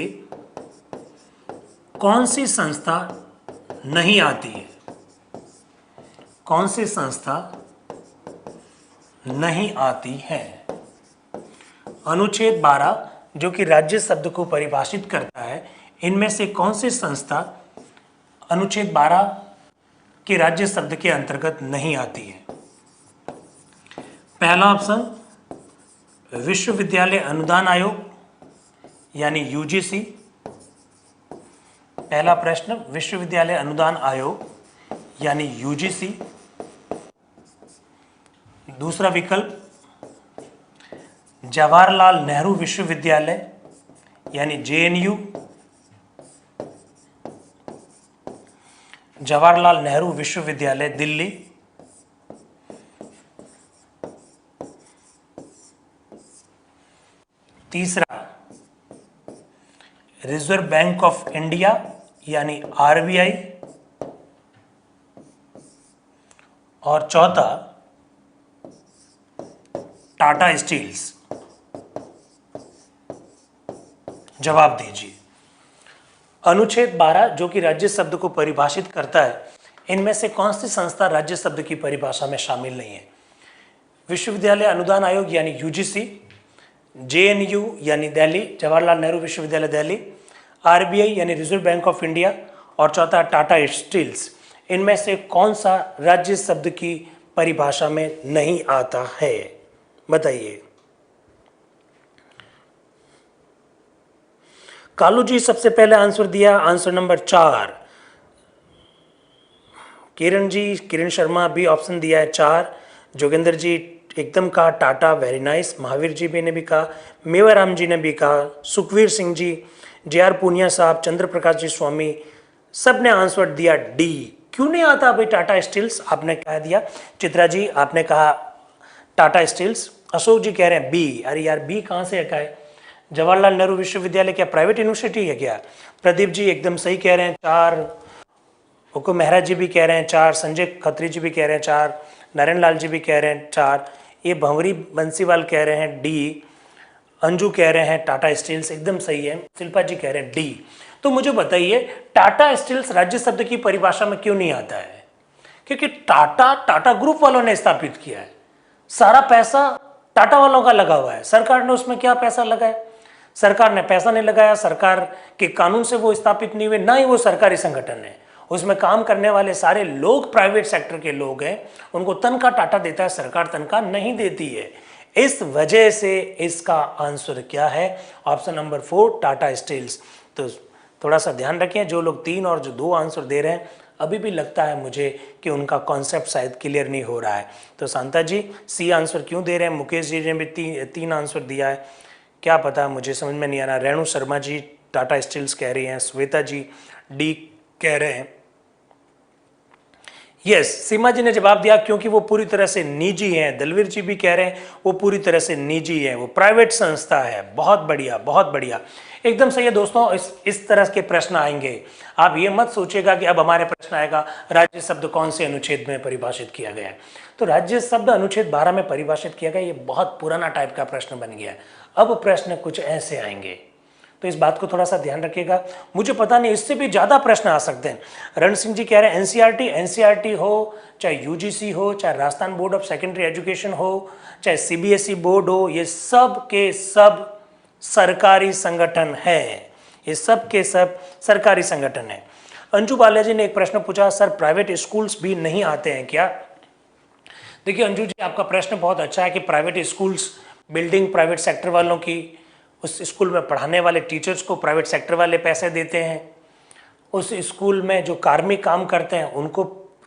कौन सी संस्था नहीं आती है? कौन सी संस्था नहीं आती है? अनुच्छेद 12 जो कि राज्य शब्द को परिभाषित करता है, इनमें से कौन सी संस्था अनुच्छेद 12 के राज्य शब्द के अंतर्गत नहीं आती है? पहला ऑप्शन विश्वविद्यालय अनुदान आयोग यानी UGC। पहला प्रश्न विश्वविद्यालय अनुदान आयोग यानी UGC। दूसरा विकल्प जवाहरलाल नेहरू विश्वविद्यालय यानी जेएनयू, जवाहरलाल नेहरू विश्वविद्यालय दिल्ली। तीसरा रिजर्व बैंक ऑफ इंडिया यानी आरबीआई। और चौथा टाटा स्टील्स। जवाब दीजिए। अनुच्छेद 12 जो कि राज्य शब्द को परिभाषित करता है, इनमें से कौन सी संस्था राज्य शब्द की परिभाषा में शामिल नहीं है? विश्वविद्यालय अनुदान आयोग यानी यूजीसी, जेएनयू यानी दिल्ली, जवाहरलाल नेहरू विश्वविद्यालय दिल्ली, आरबीआई यानी रिजर्व बैंक ऑफ इंडिया, और चौथा टाटा स्टील्स। इनमें से कौन सा राज्य शब्द की परिभाषा में नहीं आता है? बताइए। कालू जी सबसे पहले आंसर दिया, आंसर नंबर 4। किरण जी, किरण शर्मा भी ऑप्शन दिया है 4। जोगेंद्र जी एकदम कहा टाटा, वेरी नाइस। महावीर जी भी ने भी कहा, मेवाराम जी ने भी कहा, सुखवीर सिंह जी, जे.आर. पूनिया साहब, चंद्र प्रकाश जी स्वामी, सब ने आंसर दिया डी। क्यों नहीं आता भाई टाटा स्टील्स? आपने कह दिया। चित्रा जी आपने कहा टाटा स्टील्स। अशोक जी कह रहे हैं बी। अरे यार बी कहाँ से है? जवाहरलाल नेहरू विश्वविद्यालय क्या प्राइवेट यूनिवर्सिटी है क्या? प्रदीप जी एकदम सही कह रहे हैं 4। हुकुम मेहरा जी भी कह रहे हैं 4। संजय खत्री जी भी कह रहे हैं 4। नारायण लाल जी भी कह रहे हैं 4। ये भंवरी बंसीवाल कह रहे हैं डी। अंजू कह रहे हैं टाटा स्टील्स, एकदम सही है। शिल्पा जी कह रहे हैं डी। तो मुझे बताइए टाटा स्टील्स राज्य शब्द की परिभाषा में क्यों नहीं आता है? क्योंकि टाटा ग्रुप वालों ने स्थापित किया है, सारा पैसा टाटा वालों का लगा हुआ है। सरकार ने उसमें क्या पैसा लगाया? सरकार ने पैसा नहीं लगाया, सरकार के कानून से वो स्थापित नहीं हुए, ना ही वो सरकारी संगठन है। उसमें काम करने वाले सारे लोग प्राइवेट सेक्टर के लोग हैं, उनको तनख्वाह टाटा देता है, सरकार तनख्वाह नहीं देती है। इस वजह से इसका आंसर क्या है? Option number 4 Tata steels. तो थोड़ा सा ध्यान रखें, जो लोग 3 और जो 2 आंसर दे रहे हैं, अभी भी लगता है मुझे कि उनका कॉन्सेप्ट शायद क्लियर नहीं हो रहा है। तो शांता जी सी आंसर क्यों दे रहे हैं? मुकेश जी ने भी 3 आंसर दिया है, क्या पता, मुझे समझ में नहीं आ रहा। रेणु शर्मा जी टाटा स्टील्स कह रही हैं, श्वेता जी डी कह रहे हैं। यस, सीमा जी ने जवाब दिया क्योंकि वो पूरी तरह से निजी हैं। दलवीर जी भी कह रहे हैं वो पूरी तरह से निजी है, वो प्राइवेट संस्था है। बहुत बढ़िया, बहुत बढ़िया, एकदम सही है दोस्तों। इस तरह के प्रश्न आएंगे, आप ये मत सोचिएगा कि अब हमारे प्रश्न आएगा राज्य शब्द कौन से अनुच्छेद में परिभाषित किया गया है। तो राज्य शब्द अनुच्छेद 12 में परिभाषित किया गया, ये बहुत पुराना टाइप का प्रश्न बन गया है। अब प्रश्न कुछ ऐसे आएंगे, तो इस बात को थोड़ा सा ध्यान रखिएगा। मुझे पता नहीं, इससे भी ज्यादा प्रश्न आ सकते हैं। रण सिंह जी कह रहे हैं एनसीईआरटी हो, चाहे यूजीसी हो, चाहे Rajasthan board of secondary education हो, चाहे सीबीएसई बोर्ड हो, ये सब के सब सरकारी संगठन है। ये सब के सब सरकारी संगठन है। अंजू बालाजी ने एक प्रश्न पूछा, सर प्राइवेट स्कूल्स भी नहीं आते हैं क्या? देखिए अंजू जी, आपका प्रश्न बहुत अच्छा है कि private schools, building private sector वालों की, उस स्कूल में पढ़ाने वाले टीचर्स को प्राइवेट सेक्टर वाले पैसे देते हैं, उस स्कूल में जो कार्मिक काम करते हैं उनको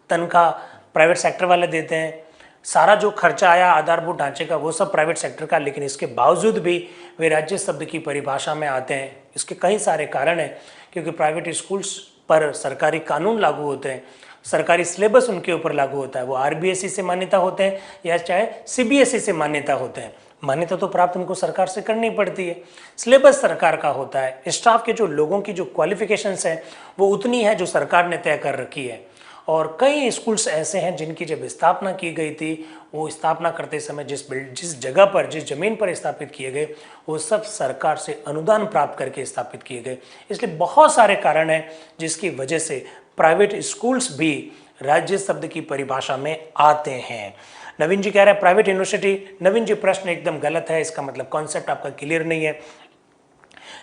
तनख्वाह प्राइवेट सेक्टर वाले देते हैं, सारा जो खर्चा आया आधारभूत ढांचे का वो सब प्राइवेट सेक्टर का, लेकिन इसके बावजूद भी वे राज्य शब्द की परिभाषा में आते हैं। इसके कई सारे कारण हैं, क्योंकि प्राइवेट स्कूल्स पर सरकारी कानून लागू होते हैं, सरकारी सिलेबस उनके ऊपर लागू होता है, वो आरबीएसई से मान्यता होते हैं या चाहे सीबीएसई से मान्यता होते हैं। मान्यता तो प्राप्त उनको सरकार से करनी पड़ती है, सिलेबस सरकार का होता है, स्टाफ के जो लोगों की जो क्वालिफिकेशंस हैं वो उतनी है जो सरकार ने तय कर रखी है। और कई स्कूल्स ऐसे हैं जिनकी जब स्थापना की गई थी, वो स्थापना करते समय जिस जगह पर, जिस जमीन पर स्थापित किए गए, वो सब सरकार से अनुदान प्राप्त करके स्थापित किए गए। इसलिए बहुत सारे कारण हैं जिसकी वजह से प्राइवेट स्कूल्स भी राज्य शब्द की परिभाषा में आते हैं। नवीन जी कह रहे हैं प्राइवेट यूनिवर्सिटी। नवीन जी प्रश्न एकदम गलत है, इसका मतलब कॉन्सेप्ट आपका क्लियर नहीं है।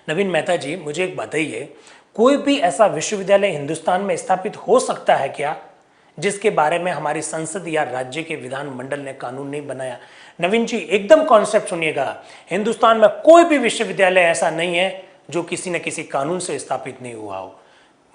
नवीन मेहता जी मुझे एक बताइए, कोई भी ऐसा विश्वविद्यालय हिंदुस्तान में स्थापित हो सकता है क्या जिसके बारे में हमारी संसद या राज्य के विधानमंडल ने कानून नहीं बनाया? नवीन जी एकदम कॉन्सेप्ट सुनिएगा, हिंदुस्तान में कोई भी विश्वविद्यालय ऐसा नहीं है जो किसी न किसी कानून से स्थापित नहीं हुआ हो।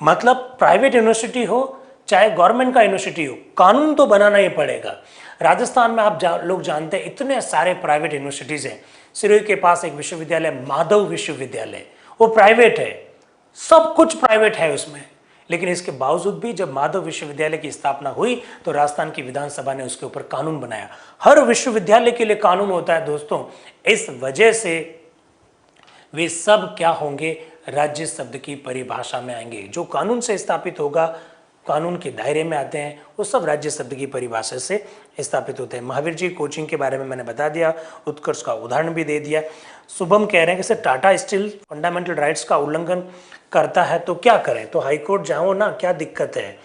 मतलब प्राइवेट यूनिवर्सिटी हो चाहे गवर्नमेंट का यूनिवर्सिटी हो, कानून तो बनाना ही पड़ेगा। राजस्थान में आप लोग जानते हैं इतने सारे प्राइवेट यूनिवर्सिटीज हैं। सिरोही के पास एक विश्वविद्यालय माधव विश्वविद्यालय, वो प्राइवेट है, सब कुछ प्राइवेट है उसमें, लेकिन इसके बावजूद भी जब माधव विश्वविद्यालय की स्थापना हुई तो राजस्थान की विधानसभा ने उसके ऊपर कानून बनाया। हर विश्वविद्यालय के लिए कानून होता है दोस्तों। इस वजह से वे सब क्या होंगे, राज्य शब्द की परिभाषा में आएंगे। जो कानून से स्थापित होगा, कानून के दायरे में आते हैं, वो सब राज्य शब्द की परिभाषा से स्थापित होते हैं। महावीर जी कोचिंग के बारे में मैंने बता दिया, उत्कर्ष का उदाहरण भी दे दिया। शुभम कह रहे हैं कि sir Tata steel fundamental rights का उल्लंघन करता है तो क्या करें, तो हाईकोर्ट जाओ ना, क्या दिक्कत है।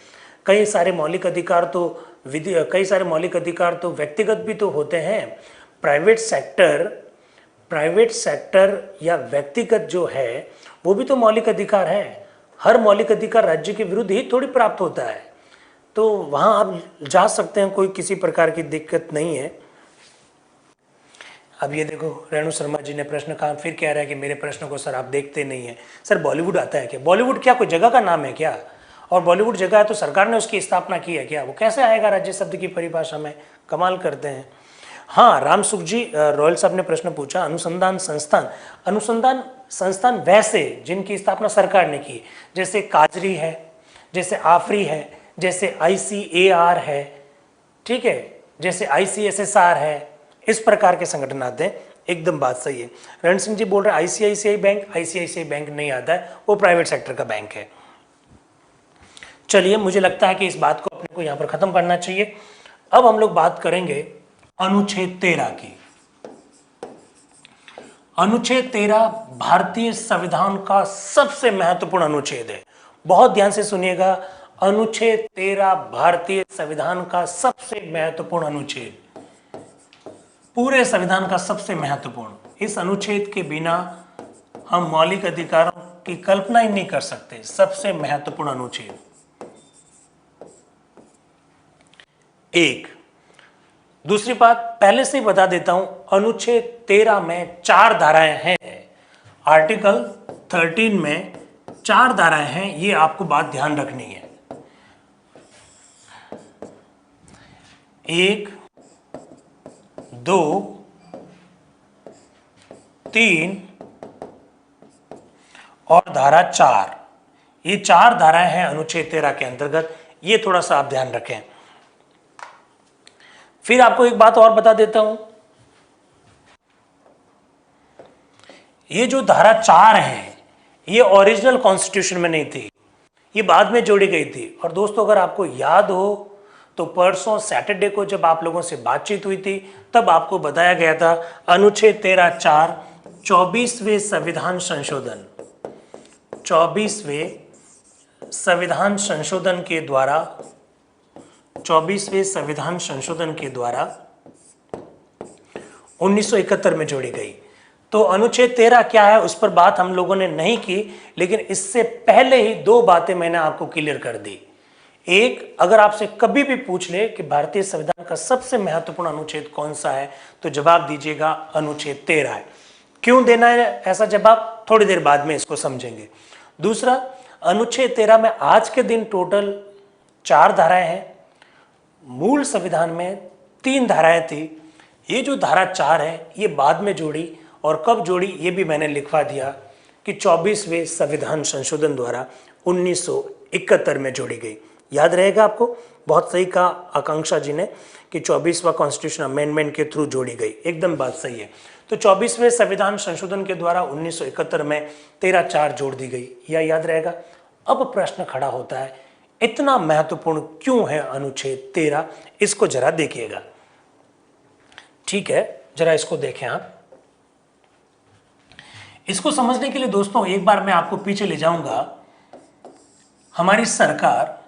कई सारे मौलिक अधिकार तो व्यक्तिगत भी तो होते हैं। प्राइवेट सेक्टर या व्यक्तिगत जो है वो भी तो मौलिक अधिकार है। हर मौलिक अधिकार राज्य के विरुद्ध ही थोड़ी प्राप्त होता है, तो वहां आप जा सकते हैं, कोई किसी प्रकार की दिक्कत नहीं है। अब ये देखो, रेणु शर्मा जी ने प्रश्न कहा, फिर कह रहा है कि मेरे प्रश्न को सर आप देखते नहीं है। सर बॉलीवुड आता है क्या? बॉलीवुड क्या कोई जगह का नाम है क्या? और बॉलीवुड जगह है तो सरकार ने उसकी स्थापना की है क्या? वो कैसे आएगा राज्य शब्द की परिभाषा में? कमाल करते हैं। हाँ, राम सुख जी रॉयल साहब ने प्रश्न पूछा, अनुसंधान संस्थान वैसे जिनकी स्थापना सरकार ने की, जैसे काजरी है, जैसे आफरी है, जैसे ICAR है, ठीक है, जैसे ICSSR है, इस प्रकार के संगठन आते हैं। एकदम बात सही है। रण सिंह जी बोल रहे हैं ICICI बैंक नहीं आता है, वो प्राइवेट सेक्टर का बैंक है। चलिए, मुझे लगता है कि इस बात को अपने को यहां पर खत्म करना चाहिए। अब हम लोग बात करेंगे अनुच्छेद 13 की। अनुच्छेद 13 भारतीय संविधान का सबसे महत्वपूर्ण अनुच्छेद है। बहुत ध्यान से सुनिएगा, अनुच्छेद 13 भारतीय संविधान का सबसे महत्वपूर्ण अनुच्छेद, पूरे संविधान का सबसे महत्वपूर्ण। इस अनुच्छेद के बिना हम मौलिक अधिकारों की कल्पना ही नहीं कर सकते। सबसे महत्वपूर्ण अनुच्छेद। एक दूसरी बात पहले से ही बता देता हूं, अनुच्छेद 13 में 4 धाराएं हैं। आर्टिकल 13 में 4 धाराएं हैं, ये आपको बात ध्यान रखनी है। 1, 2, 3 और धारा 4। ये 4 धाराएं हैं अनुच्छेद 13 के अंतर्गत, ये थोड़ा सा आप ध्यान रखें। फिर आपको एक बात और बता देता हूं, ये जो धारा 4 है, ये ओरिजिनल कॉन्स्टिट्यूशन में नहीं थी, ये बाद में जोड़ी गई थी। और दोस्तों, अगर आपको याद हो तो परसों सैटरडे को जब आप लोगों से बातचीत हुई थी, तब आपको बताया गया था अनुच्छेद 13(4) 24वें संविधान संशोधन, 24वें संविधान संशोधन के द्वारा 1971 में जोड़ी गई। तो अनुच्छेद 13 क्या है, उस पर बात हम लोगों ने नहीं की, लेकिन इससे पहले ही 2 बातें मैंने आपको क्लियर कर दी। एक, अगर आपसे कभी भी पूछ ले कि भारतीय संविधान का सबसे महत्वपूर्ण अनुच्छेद कौन सा है, तो जवाब दीजिएगा अनुच्छेद 13 है। क्यों देना है ऐसा जवाब, थोड़ी देर बाद में इसको समझेंगे। दूसरा, अनुच्छेद 13 में आज के दिन टोटल 4 धाराएं हैं। मूल संविधान में 3 धाराएं थी। ये जो धारा 4 है, ये बाद में जोड़ी, और कब जोड़ी ये भी मैंने लिखवा दिया कि 24वें संविधान संशोधन द्वारा 1971 में जोड़ी गई। याद रहेगा आपको, बहुत सही कहा आकांक्षा जी ने कि 24वां कॉन्स्टिट्यूशन अमेंडमेंट के थ्रू जोड़ी गई, एकदम बात सही है। तो 24वें संविधान संशोधन के द्वारा 1971 में 13(4) जोड़ दी गई, यह याद रहेगा। अब प्रश्न खड़ा होता है, इतना महत्वपूर्ण क्यों है अनुच्छेद 13, इसको जरा देखिएगा। ठीक है, जरा इसको देखें आप। इसको समझने के लिए दोस्तों एक बार मैं आपको पीछे ले जाऊंगा। हमारी सरकार,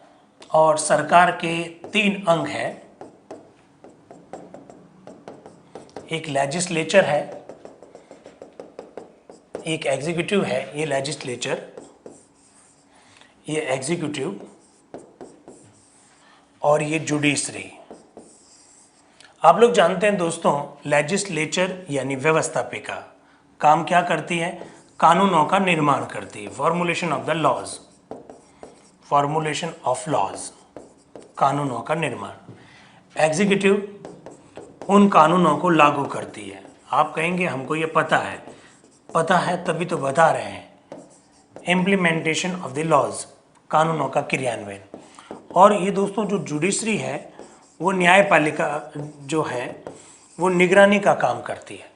और सरकार के 3 अंग हैं। एक लेजिस्लेचर है, एक एग्जीक्यूटिव है, ये लेजिस्लेचर, ये एग्जीक्यूटिव, और ये जुडिशरी। आप लोग जानते हैं दोस्तों, लेजिस्लेचर यानी व्यवस्थापिका काम क्या करती है, कानूनों का निर्माण करती है, formulation of the laws, formulation of laws. कानूनों का निर्माण। एग्जीक्यूटिव उन कानूनों को लागू करती है। आप कहेंगे हमको ये पता है तभी तो बता रहे हैं। इम्प्लीमेंटेशन ऑफ द लॉज, कानूनों का क्रियान्वयन। और ये दोस्तों जो जुडिशरी है वो न्यायपालिका जो है वो निगरानी का काम करती है।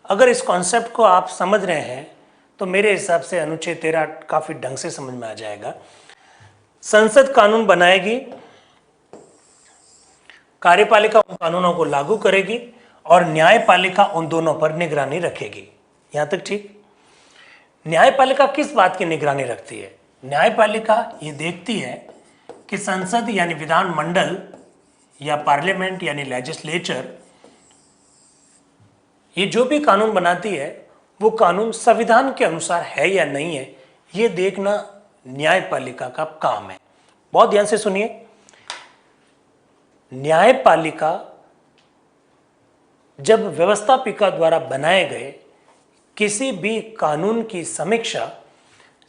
अगर इस कॉन्सेप्ट को आप समझ रहे हैं तो मेरे हिसाब से अनुच्छेद 13 काफी ढंग से समझ में आ जाएगा। संसद कानून बनाएगी, कार्यपालिका उन कानूनों को लागू करेगी और न्यायपालिका उन दोनों पर निगरानी रखेगी। यहां तक ठीक। न्यायपालिका किस बात की निगरानी रखती है? न्यायपालिका ये देखती है कि संसद यानी विधानमंडल या पार्लियामेंट यानी लेजिस्लेचर ये जो भी कानून बनाती है वो कानून संविधान के अनुसार है या नहीं है, ये देखना न्यायपालिका का काम है। बहुत ध्यान से सुनिए। न्यायपालिका जब व्यवस्थापिका द्वारा बनाए गए किसी भी कानून की समीक्षा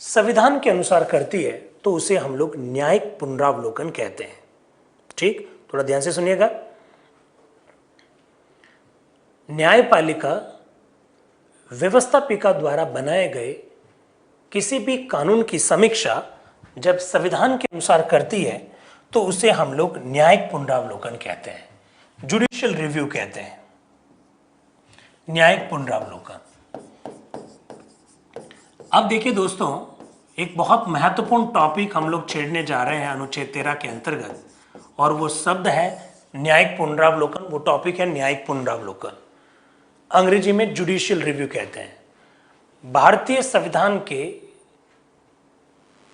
संविधान के अनुसार करती है तो उसे हम लोग न्यायिक पुनरावलोकन कहते हैं। ठीक, थोड़ा ध्यान से सुनिएगा। न्यायपालिका व्यवस्थापिका द्वारा बनाए गए किसी भी कानून की समीक्षा जब संविधान के अनुसार करती है तो उसे हम लोग न्यायिक पुनरावलोकन कहते हैं, जुडिशियल रिव्यू कहते हैं। न्यायिक पुनरावलोकन। अब देखिए दोस्तों, एक बहुत महत्वपूर्ण टॉपिक हम लोग छेड़ने जा रहे हैं अनुच्छेद 13 के अंतर्गत, और वो शब्द है न्यायिक पुनरावलोकन। वो टॉपिक है न्यायिक पुनरावलोकन, अंग्रेजी में जुडिशियल रिव्यू कहते हैं। भारतीय संविधान के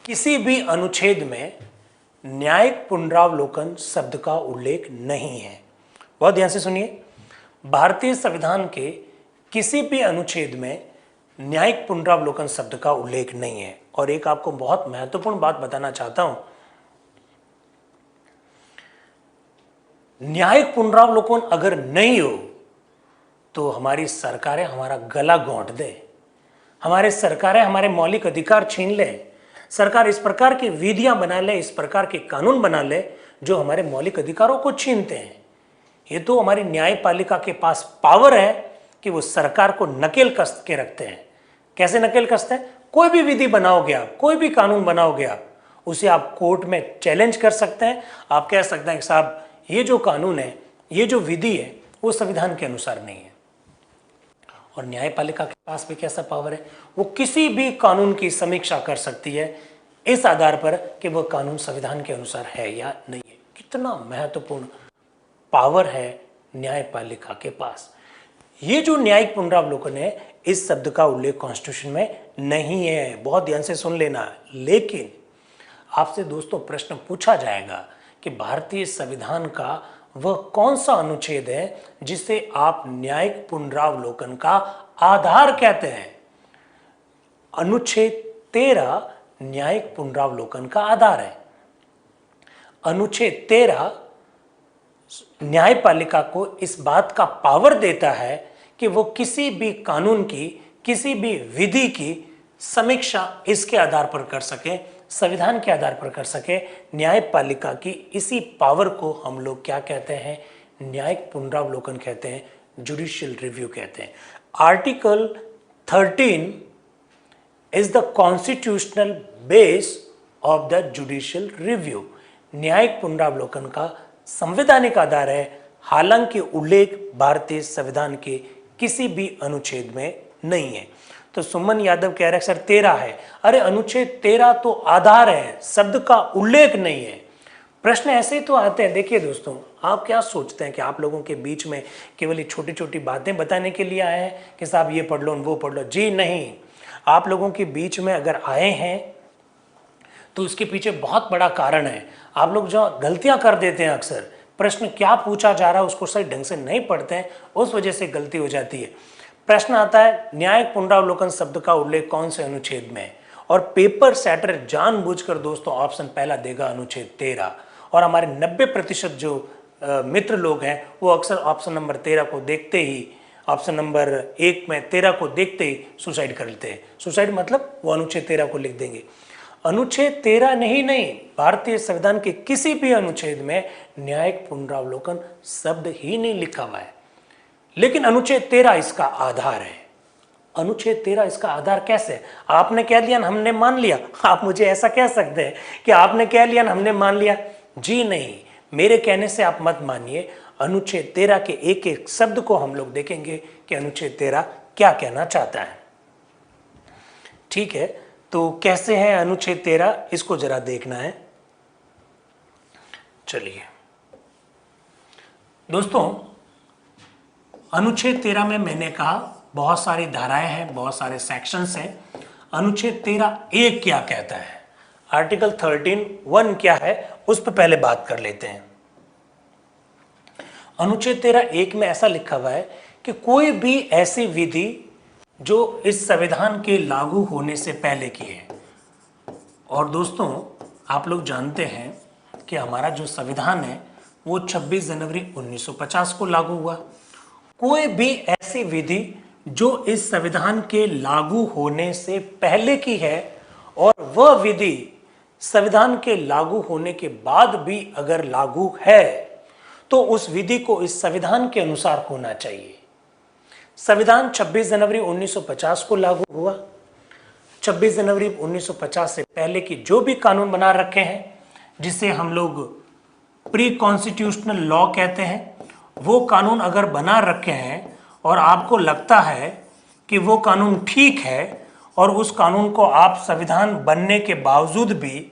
किसी भी अनुच्छेद में न्यायिक पुनरावलोकन शब्द का उल्लेख नहीं है। बहुत ध्यान से सुनिए। भारतीय संविधान के किसी भी अनुच्छेद में न्यायिक पुनरावलोकन शब्द का उल्लेख नहीं है। और एक आपको बहुत महत्वपूर्ण बात बताना चाहता हूं, न्यायिक पुनरावलोकन अगर नहीं हो तो हमारी सरकारें हमारा गला घोंट दे, हमारे सरकारें हमारे मौलिक अधिकार छीन ले, सरकार इस प्रकार की विधियां बना ले, इस प्रकार के कानून बना ले जो हमारे मौलिक अधिकारों को छीनते हैं। ये तो हमारी न्यायपालिका के पास पावर है कि वो सरकार को नकेल कस के रखते हैं। कैसे नकेल कसते हैं? कोई भी विधि बनाओगे आप, कोई भी कानून बनाओगे आप, उसे आप कोर्ट में चैलेंज कर सकते हैं। आप कह सकते हैं कि साहब ये जो कानून है, ये जो विधि है वो संविधान के अनुसार नहीं है। और न्यायपालिका के पास भी कैसा पावर है? वो किसी भी कानून की समीक्षा कर सकती है इस आधार पर कि वह कानून संविधान के अनुसार है या नहीं है। कितना महत्वपूर्ण पावर है न्यायपालिका के पास। ये जो न्यायिक पुनरावलोकन है, इस शब्द का उल्लेख कॉन्स्टिट्यूशन में नहीं है। बहुत ध्यान से सुन लेना। लेकिन आपसे दोस्तों प्रश्न पूछा जाएगा कि भारतीय संविधान का वह कौन सा अनुच्छेद है जिसे आप न्यायिक पुनरावलोकन का आधार कहते हैं? अनुच्छेद 13 न्यायिक पुनरावलोकन का आधार है। अनुच्छेद 13 न्यायपालिका को इस बात का पावर देता है कि वो किसी भी कानून की, किसी भी विधि की समीक्षा इसके आधार पर कर सके, संविधान के आधार पर कर सके। न्यायपालिका की इसी पावर को हम लोग क्या कहते हैं? न्यायिक पुनरावलोकन कहते हैं, जुडिशियल रिव्यू कहते हैं। Article 13 is the constitutional base of the judicial review. न्यायिक पुनरावलोकन का संवैधानिक आधार है, हालांकि उल्लेख भारतीय संविधान के किसी भी अनुच्छेद में नहीं है। तो सुमन यादव कह रहे हैं सर 13 है। अरे अनुच्छेद 13 तो आधार है, शब्द का उल्लेख नहीं है। प्रश्न ऐसे ही तो आते हैं। देखिए दोस्तों, आप क्या सोचते हैं कि आप लोगों के बीच में केवल ये छोटी छोटी बातें बताने के लिए आए हैं कि साहब ये पढ़ लो वो पढ़ लो? जी नहीं। आप लोगों के बीच में अगर आए हैं तो उसके पीछे बहुत बड़ा कारण है। आप लोग जो गलतियां कर देते हैं, अक्सर प्रश्न क्या पूछा जा रहा है उसको सही ढंग से नहीं पढ़ते हैं, उस वजह से गलती हो जाती है। प्रश्न आता है न्यायिक पुनरावलोकन शब्द का उल्लेख कौन से अनुच्छेद में है, और पेपर सेटर जानबूझकर दोस्तों ऑप्शन पहला देगा अनुच्छेद 13। और हमारे 90% जो मित्र लोग हैं वो अक्सर ऑप्शन नंबर 13 को देखते ही, ऑप्शन नंबर 1 में 13 को देखते ही सुसाइड कर लेते हैं। सुसाइड मतलब वो अनुच्छेद 13 को लिख देंगे। अनुच्छेद 13 नहीं, भारतीय संविधान के किसी भी अनुच्छेद में न्यायिक पुनरावलोकन शब्द ही नहीं लिखा हुआ है। लेकिन अनुच्छेद 13 इसका आधार है। अनुच्छेद 13 इसका आधार कैसे है? आपने कह लिया हमने मान लिया। आप मुझे ऐसा कह सकते हैं कि आपने कह लिया हमने मान लिया। जी नहीं, मेरे कहने से आप मत मानिए। अनुच्छेद 13 के एक एक शब्द को हम लोग देखेंगे कि अनुच्छेद 13 क्या कहना चाहता है। ठीक है, तो कैसे है अनुच्छेद 13, इसको जरा देखना है। चलिए दोस्तों, अनुच्छेद 13 में मैंने कहा बहुत सारी धाराएं हैं, बहुत सारे सेक्शंस हैं। अनुच्छेद 13 एक क्या कहता है, आर्टिकल 13(1) क्या है, उस पर पहले बात कर लेते हैं। अनुच्छेद 13(1) में ऐसा लिखा हुआ है कि कोई भी ऐसी विधि जो इस संविधान के लागू होने से पहले की है। और दोस्तों, आप लोग जानते हैं कि हमारा जो संविधान है वो 26 जनवरी 1950 को लागू हुआ। कोई भी ऐसी विधि जो इस संविधान के लागू होने से पहले की है और वह विधि संविधान के लागू होने के बाद भी अगर लागू है तो उस विधि को इस संविधान के अनुसार होना चाहिए। संविधान 26 जनवरी 1950 को लागू हुआ। 26 जनवरी 1950 से पहले की जो भी कानून बना रखे हैं, जिसे हम लोग प्री कॉन्स्टिट्यूशनल लॉ कहते हैं, वो कानून अगर बना रखे हैं और आपको लगता है कि वो कानून ठीक है और उस कानून को आप संविधान बनने के बावजूद भी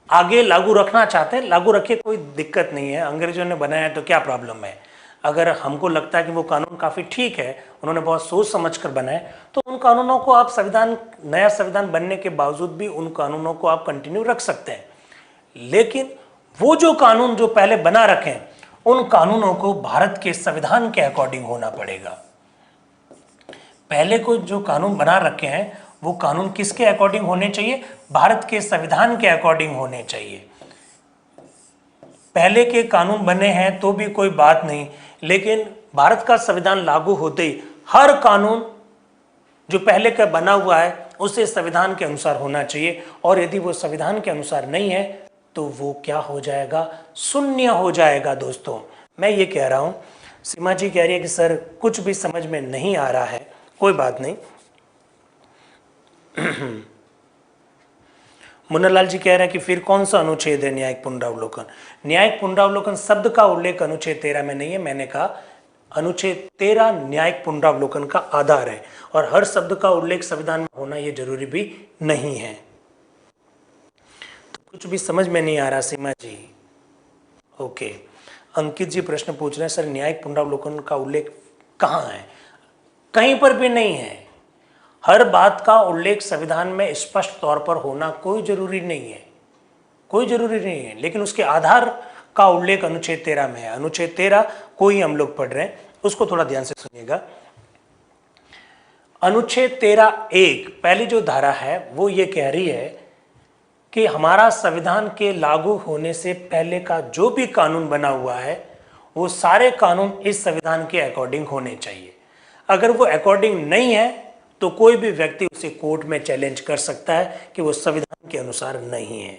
आगे लागू रखना चाहते हैं, लागू रखिए, कोई दिक्कत नहीं है। अंग्रेजों ने बनाया तो क्या प्रॉब्लम है। अगर हमको लगता है कि वो कानून काफ़ी ठीक है, उन्होंने बहुत सोच समझ कर बनाए, तो उन कानूनों को आप नया संविधान बनने के बावजूद भी उन कानूनों को आप कंटिन्यू रख सकते हैं। लेकिन वो जो कानून जो पहले बना रखें, उन कानूनों को भारत के संविधान के अकॉर्डिंग होना पड़ेगा। पहले को जो कानून बना रखे हैं वो कानून किसके अकॉर्डिंग होने चाहिए? भारत के संविधान के अकॉर्डिंग होने चाहिए। पहले के कानून बने हैं तो भी कोई बात नहीं, लेकिन भारत का संविधान लागू होते ही हर कानून जो पहले का बना हुआ है उसे संविधान के अनुसार होना चाहिए। और यदि वो संविधान के अनुसार नहीं है तो वो क्या हो जाएगा? शून्य हो जाएगा। दोस्तों, मैं ये कह रहा हूं, सीमा जी कह रही है कि सर कुछ भी समझ में नहीं आ रहा है। कोई बात नहीं। मुन्नालाल जी कह रहे हैं कि फिर कौन सा अनुच्छेद है न्यायिक पुनरावलोकन? न्यायिक पुनरावलोकन शब्द का उल्लेख अनुच्छेद 13 में नहीं है। मैंने कहा अनुच्छेद 13 न्यायिक पुनरावलोकन का आधार है और हर शब्द का उल्लेख संविधान में होना यह जरूरी भी नहीं है। तो कुछ भी समझ में नहीं आ रहा सीमा जी? ओके। अंकित जी प्रश्न पूछ रहे हैं, सर न्यायिक पुनरावलोकन का उल्लेख कहाँ है? कहीं पर भी नहीं है। हर बात का उल्लेख संविधान में स्पष्ट तौर पर होना कोई जरूरी नहीं है, कोई जरूरी नहीं है, लेकिन उसके आधार का उल्लेख अनुच्छेद 13 में है। अनुच्छेद 13 को ही हम लोग पढ़ रहे हैं, उसको थोड़ा ध्यान से सुनिएगा। अनुच्छेद 13(1) पहली जो धारा है वो ये कह रही है कि हमारा संविधान के लागू होने से पहले का जो भी कानून बना हुआ है वो सारे कानून इस संविधान के अकॉर्डिंग होने चाहिए। अगर वो अकॉर्डिंग नहीं है तो कोई भी व्यक्ति उसे कोर्ट में चैलेंज कर सकता है कि वो संविधान के अनुसार नहीं है।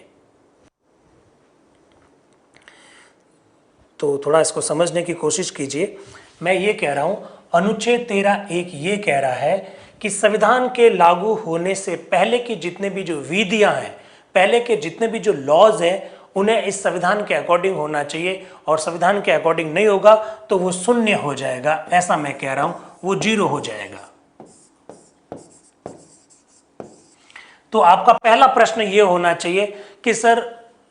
तो थोड़ा इसको समझने की कोशिश कीजिए। मैं ये कह रहा हूं, अनुच्छेद 13(1) ये कह रहा है कि संविधान के लागू होने से पहले की जितने भी जो विधियां हैं, पहले के जितने भी जो लॉज हैं, उन्हें इस संविधान के अकॉर्डिंग होना चाहिए और संविधान के अकॉर्डिंग नहीं होगा तो वो शून्य हो जाएगा। ऐसा मैं कह रहा हूं, वो 0 हो जाएगा। तो आपका पहला प्रश्न ये होना चाहिए कि सर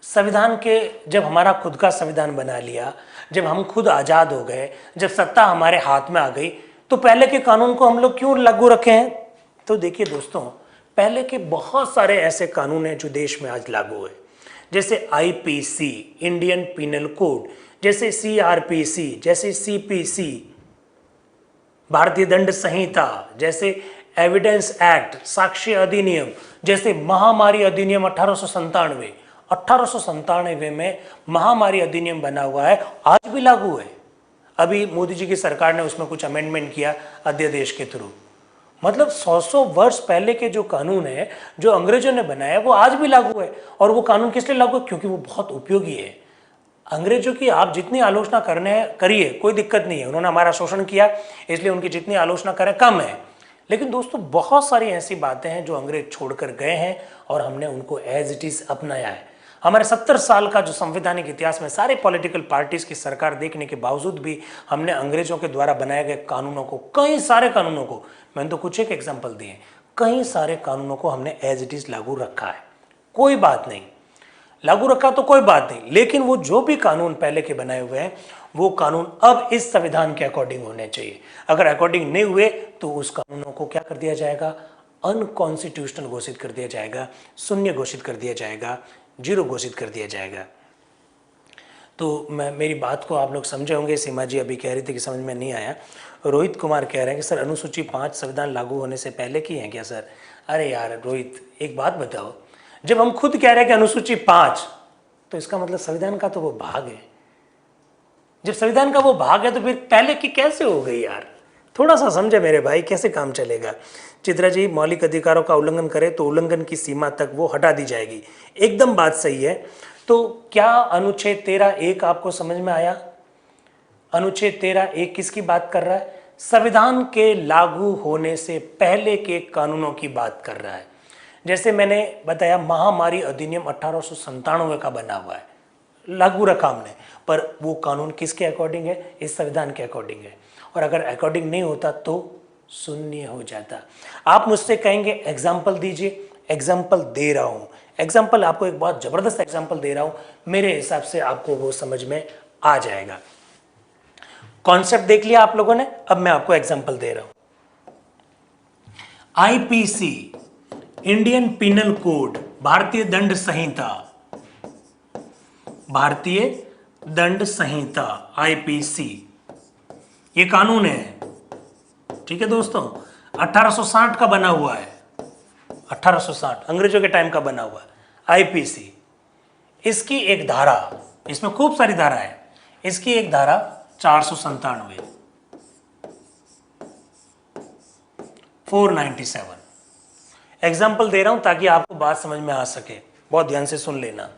संविधान के, जब हमारा खुद का संविधान बना लिया, जब हम खुद आज़ाद हो गए, जब सत्ता हमारे हाथ में आ गई, तो पहले के कानून को हम लोग क्यों लागू रखे हैं? तो देखिए दोस्तों, पहले के बहुत सारे ऐसे कानून हैं जो देश में आज लागू है, जैसे IPC इंडियन पिनल कोड, जैसे CRPC, जैसे CPC भारतीय दंड संहिता, जैसे एविडेंस एक्ट साक्ष्य अधिनियम, जैसे महामारी अधिनियम 1897 में महामारी अधिनियम बना हुआ है, आज भी लागू है। अभी मोदी जी की सरकार ने उसमें कुछ अमेंडमेंट किया अध्यादेश के थ्रू। मतलब 100 वर्ष पहले के जो कानून है, जो अंग्रेजों ने बनाया, वो आज भी लागू है। और वो कानून किस लिए लागू है? क्योंकि वो बहुत उपयोगी है। अंग्रेजों की आप जितनी आलोचना करिए, कोई दिक्कत नहीं है, उन्होंने हमारा शोषण किया, इसलिए उनकी जितनी आलोचना करें कम है। लेकिन दोस्तों, बहुत सारी ऐसी बातें हैं जो अंग्रेज छोड़कर गए हैं और हमने उनको एज इट इज अपनाया है। हमारे 70 साल का जो संवैधानिक इतिहास में सारे पॉलिटिकल पार्टीज की सरकार देखने के बावजूद भी हमने अंग्रेजों के द्वारा बनाए गए कानूनों को, कई सारे कानूनों को, मैंने तो कुछ एक एग्जाम्पल दिए, कई सारे कानूनों को हमने एज इट इज लागू रखा है। कोई बात नहीं, लागू रखा तो कोई बात नहीं, लेकिन वो जो भी कानून पहले के बनाए हुए हैं वो कानून अब इस संविधान के अकॉर्डिंग होने चाहिए। अगर अकॉर्डिंग नहीं हुए तो उस कानूनों को क्या कर दिया जाएगा? अनकॉन्स्टिट्यूशनल घोषित कर दिया जाएगा, शून्य घोषित कर दिया जाएगा, जीरो घोषित कर दिया जाएगा। तो मेरी बात को आप लोग समझे होंगे। सीमा जी अभी कह रही थी कि समझ में नहीं आया। रोहित कुमार कह रहे हैं कि सर अनुसूची 5 संविधान लागू होने से पहले की है क्या सर? अरे यार रोहित, एक बात बताओ, जब हम खुद कह रहे हैं कि अनुसूची 5, तो इसका मतलब संविधान का तो वो भाग है। जब संविधान का वो भाग है तो फिर पहले की कैसे हो गई यार? थोड़ा सा समझे मेरे भाई, कैसे काम चलेगा। चित्रा जी, मौलिक अधिकारों का उल्लंघन करे तो उल्लंघन की सीमा तक वो हटा दी जाएगी। एकदम बात सही है। तो क्या अनुच्छेद 13(1) आपको समझ में आया? अनुच्छेद 13(1) किसकी बात कर रहा है? संविधान के लागू होने से पहले के कानूनों की बात कर रहा है। जैसे मैंने बताया, महामारी अधिनियम 1897 का बना हुआ है, लागू रखा हमने, पर वो कानून किसके अकॉर्डिंग है? इस संविधान के अकॉर्डिंग है। और अगर अकॉर्डिंग नहीं होता तो शून्य हो जाता। आप मुझसे कहेंगे एग्जाम्पल दीजिए, एग्जाम्पल दे रहा हूं। एग्जाम्पल आपको एक बहुत जबरदस्त एग्जाम्पल दे रहा हूं, मेरे हिसाब से आपको वो समझ में आ जाएगा। कॉन्सेप्ट देख लिया आप लोगों ने, अब मैं आपको एग्जाम्पल दे रहा हूं। आईपीसी, इंडियन पिनल कोड, भारतीय दंड संहिता, भारतीय दंड संहिता आईपीसी, ये कानून है। ठीक है दोस्तों, 1860 का बना हुआ है, 1860 अंग्रेजों के टाइम का बना हुआ है आईपीसी। इसकी एक धारा, इसमें खूब सारी धारा है, इसकी एक धारा 497, 497। एग्जाम्पल दे रहा हूं ताकि आपको बात समझ में आ सके, बहुत ध्यान से सुन लेना।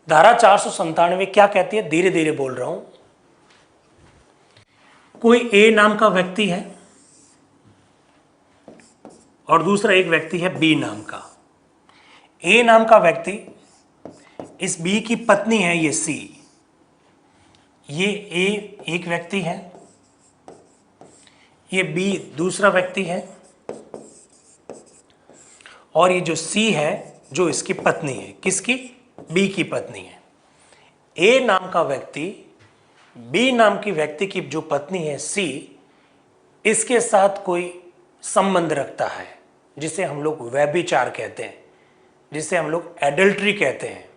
धारा 497 क्या कहती है? धीरे धीरे बोल रहा हूं। कोई ए नाम का व्यक्ति है और दूसरा एक व्यक्ति है बी नाम का। ए नाम का व्यक्ति, इस बी की पत्नी है ये सी, ये ए एक व्यक्ति है, ये बी दूसरा व्यक्ति है, और ये जो सी है जो इसकी पत्नी है। किसकी? बी की पत्नी है। ए नाम का व्यक्ति बी नाम की व्यक्ति की जो पत्नी है सी, इसके साथ कोई संबंध रखता है, जिसे हम लोग व्यभिचार कहते हैं, जिसे हम लोग एडल्ट्री कहते हैं।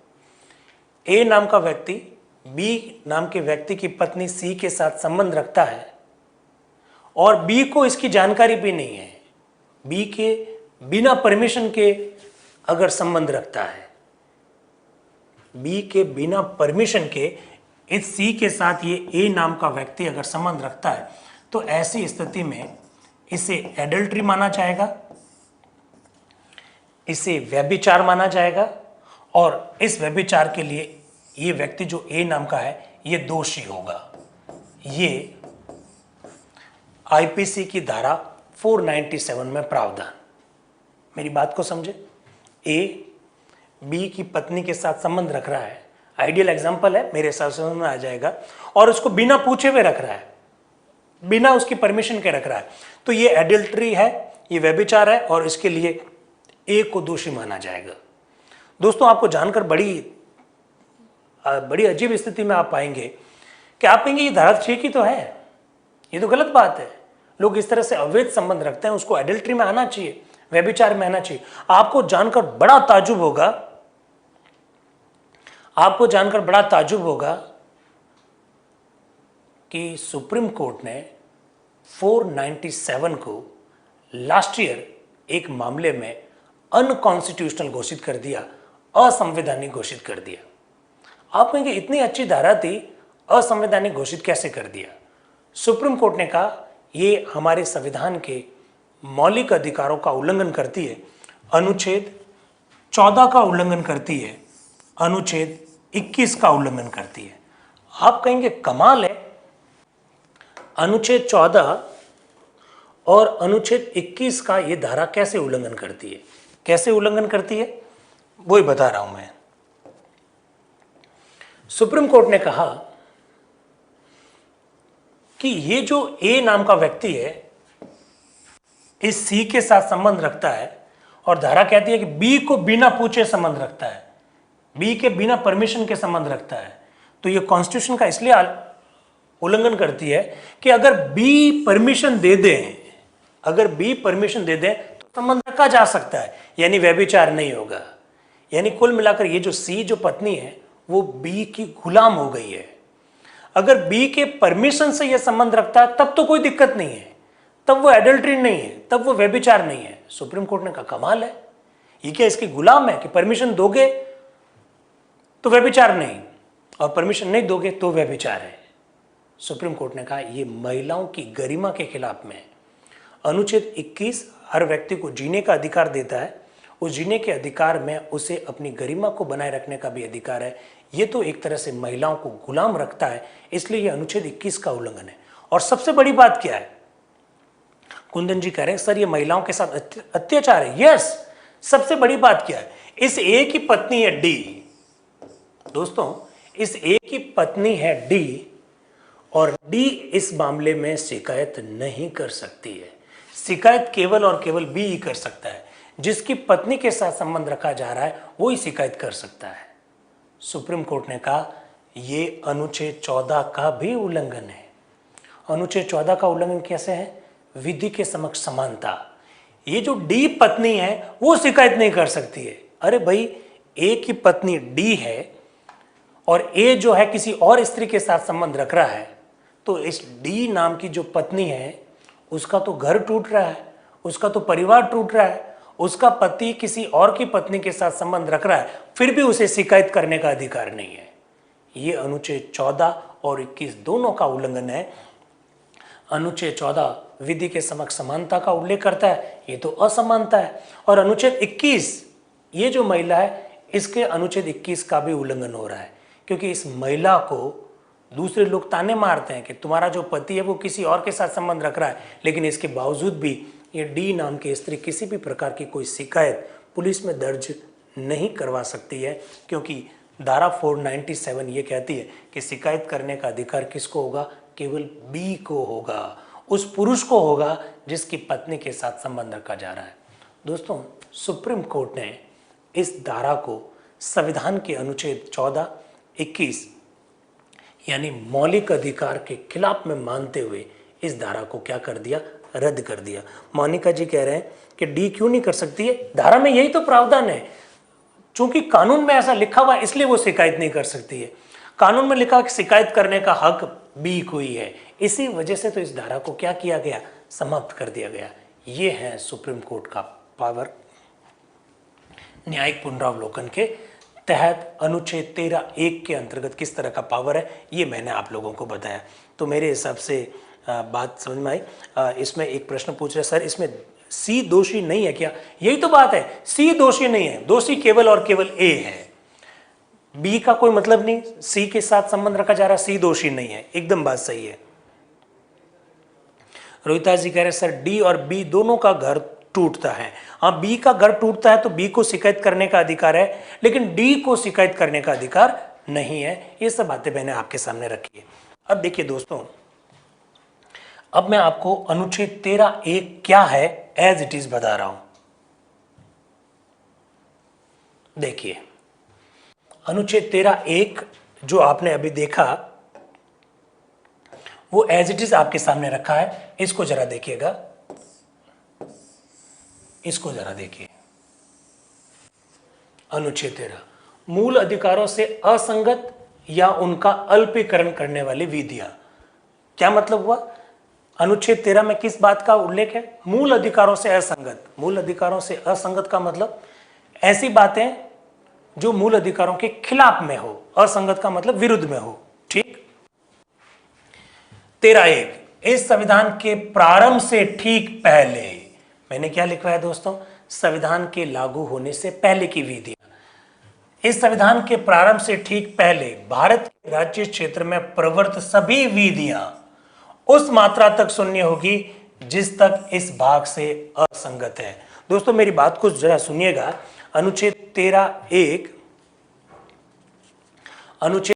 ए नाम का व्यक्ति बी नाम के व्यक्ति की पत्नी सी के साथ संबंध रखता है और बी को इसकी जानकारी भी नहीं है। बी के बिना परमिशन के अगर संबंध रखता है, बी के बिना परमिशन के इस सी के साथ ये ए नाम का व्यक्ति अगर संबंध रखता है, तो ऐसी स्थिति में इसे एडल्ट्री माना जाएगा, इसे व्यभिचार माना जाएगा, और इस व्यभिचार के लिए ये व्यक्ति जो ए नाम का है ये दोषी होगा। ये आईपीसी की धारा 497 में प्रावधान। मेरी बात को समझे? ए बी की पत्नी के साथ संबंध रख रहा है, आइडियल एग्जांपल है, मेरे हिसाब से समझ में आ जाएगा, और उसको बिना पूछे हुए रख रहा है, बिना उसकी परमिशन के रख रहा है, तो ये एडल्ट्री है, ये व्यभिचार है, और इसके लिए ए को दोषी माना जाएगा। दोस्तों, आपको जानकर बड़ी अजीब स्थिति में आप पाएंगे कि आप कहेंगे ये धारा 6 की तो है, ये तो गलत बात है। लोग इस तरह से अवैध संबंध रखते हैं, उसको एडल्ट्री में आना चाहिए, व्यभिचार में आना चाहिए। आपको जानकर बड़ा ताजुब होगा, आपको जानकर बड़ा ताजुब होगा कि सुप्रीम कोर्ट ने 497 को लास्ट ईयर एक मामले में अनकॉन्स्टिट्यूशनल घोषित कर दिया, असंवैधानिक घोषित कर दिया। आप कहेंगे इतनी अच्छी धारा थी, असंवैधानिक घोषित कैसे कर दिया? सुप्रीम कोर्ट ने कहा ये हमारे संविधान के मौलिक अधिकारों का उल्लंघन करती है, अनुच्छेद 14 का उल्लंघन करती है, अनुच्छेद 21 का उल्लंघन करती है। आप कहेंगे कमाल है, अनुच्छेद 14 और अनुच्छेद 21 का ये धारा कैसे उल्लंघन करती है? कैसे उल्लंघन करती है वो ही बता रहा हूं मैं। सुप्रीम कोर्ट ने कहा कि ये जो ए नाम का व्यक्ति है इस सी के साथ संबंध रखता है, और धारा कहती है कि बी को बिना पूछे संबंध रखता है, बी के बिना परमिशन के संबंध रखता है। तो ये कॉन्स्टिट्यूशन का इसलिए उल्लंघन करती है कि अगर बी परमिशन दे दें, अगर बी परमिशन दे दें तो संबंध रखा जा सकता है, यानी व्यभिचार नहीं होगा। यानी कुल मिलाकर ये जो सी जो पत्नी है वो बी की गुलाम हो गई है। अगर बी के परमिशन से यह संबंध रखता है तब तो कोई दिक्कत नहीं है, तब वो एडल्ट्री नहीं है, तब वो व्यभिचार नहीं है। सुप्रीम कोर्ट ने कहा कमाल है, ये क्या इसकी गुलाम है कि परमिशन दोगे तो व्यभिचार नहीं और परमिशन नहीं दोगे तो व्यभिचार है। सुप्रीम कोर्ट ने कहा यह महिलाओं की गरिमा के खिलाफ में। अनुच्छेद 21 हर व्यक्ति को जीने का अधिकार देता है, उस जीने के अधिकार में उसे अपनी गरिमा को बनाए रखने का भी अधिकार है। ये तो एक तरह से महिलाओं को गुलाम रखता है, इसलिए यह अनुच्छेद 21 का उल्लंघन है। और सबसे बड़ी बात क्या है, कुंदन जी कह रहे हैं सर ये महिलाओं के साथ अत्याचार है। यस, सबसे बड़ी बात क्या है, इस ए की पत्नी है डी। दोस्तों, इस ए की पत्नी है डी और डी इस मामले में शिकायत नहीं कर सकती है। शिकायत केवल और केवल बी ही कर सकता है। जिसकी पत्नी के साथ संबंध रखा जा रहा है वो ही शिकायत कर सकता है। सुप्रीम कोर्ट ने कहा यह अनुच्छेद 14 का भी उल्लंघन है। अनुच्छेद 14 का उल्लंघन कैसे है? विधि के समक्ष समानता। ये जो डी पत्नी है वो शिकायत नहीं कर सकती है। अरे भाई, ए की पत्नी डी है और ए जो है किसी और स्त्री के साथ संबंध रख रहा है, तो इस डी नाम की जो पत्नी है उसका तो घर टूट रहा है, उसका तो परिवार टूट रहा है, उसका पति किसी और की पत्नी के साथ संबंध रख रहा है, फिर भी उसे शिकायत करने का अधिकार नहीं है। ये अनुच्छेद 14 और 21 दोनों का उल्लंघन है। अनुच्छेद 14 विधि के समक्ष समानता का उल्लेख करता है, ये तो असमानता है। और अनुच्छेद 21 ये जो महिला है इसके अनुच्छेद 21 का भी उल्लंघन हो रहा है, क्योंकि इस महिला को दूसरे लोग ताने मारते हैं कि तुम्हारा जो पति है वो किसी और के साथ संबंध रख रहा है, लेकिन इसके बावजूद भी ये डी नाम की स्त्री किसी भी प्रकार की कोई शिकायत पुलिस में दर्ज नहीं करवा सकती है, क्योंकि धारा 497 ये कहती है कि शिकायत करने का अधिकार किसको होगा? केवल बी को होगा, उस पुरुष को होगा जिसकी पत्नी के साथ संबंध रखा जा रहा है। दोस्तों, सुप्रीम कोर्ट ने इस धारा को संविधान के अनुच्छेद 14, 21 यानी मौलिक अधिकार के खिलाफ में मानते हुए इस धारा को क्या कर दिया? रद्द कर दिया। मोनिका जी कह रहे हैं कि डी क्यों नहीं कर सकती है? धारा में यही तो प्रावधान है, चूंकि कानून में ऐसा लिखा हुआ है इसलिए वो शिकायत नहीं कर सकती है। कानून में लिखा कि शिकायत करने का हक बी को ही है, इसी वजह से तो इस धारा को क्या किया गया? समाप्त कर दिया गया। ये है सुप्रीम कोर्ट का पावर। न्यायिक पुनरावलोकन के तहत अनुच्छेद 13(1) के अंतर्गत किस तरह का पावर है ये मैंने आप लोगों को बताया। तो मेरे हिसाब से बात समझ में आई। इसमें एक प्रश्न पूछ रहे सर, इसमें सी दोषी नहीं है क्या? यही तो बात है, सी दोषी नहीं है, दोषी केवल और केवल ए है। बी का कोई मतलब नहीं, सी के साथ संबंध रखा जा रहा है, सी दोषी नहीं है। एकदम बात सही है। रोहिता जी कह रहे सर डी और बी दोनों का घर टूटता है। हाँ, बी का घर टूटता है तो बी को शिकायत करने का अधिकार है, लेकिन डी को शिकायत करने का अधिकार नहीं है। ये सब बातें मैंने आपके सामने रखी है। अब देखिए दोस्तों, अब मैं आपको अनुच्छेद 13(1) क्या है एज इट इज बता रहा हूं। देखिए, अनुच्छेद 13(1) जो आपने अभी देखा वो एज इट इज आपके सामने रखा है। इसको जरा देखिएगा, इसको जरा देखिए। अनुच्छेद 13 मूल अधिकारों से असंगत या उनका अल्पीकरण करने वाली विधियां। क्या मतलब हुआ? अनुच्छेद 13 में किस बात का उल्लेख है? मूल अधिकारों से असंगत। मूल अधिकारों से असंगत का मतलब ऐसी बातें जो मूल अधिकारों के खिलाफ में हो, असंगत का मतलब विरुद्ध में हो। ठीक। 13(1) इस संविधान के प्रारंभ से ठीक पहले, मैंने क्या लिखवाया दोस्तों, संविधान के लागू होने से पहले की विधियां। इस संविधान के प्रारंभ से ठीक पहले भारत के राज्य क्षेत्र में प्रवर्त सभी विधियां उस मात्रा तक शून्य होगी जिस तक इस भाग से असंगत है। दोस्तों मेरी बात को जरा सुनिएगा। अनुच्छेद 13(1) अनुच्छेद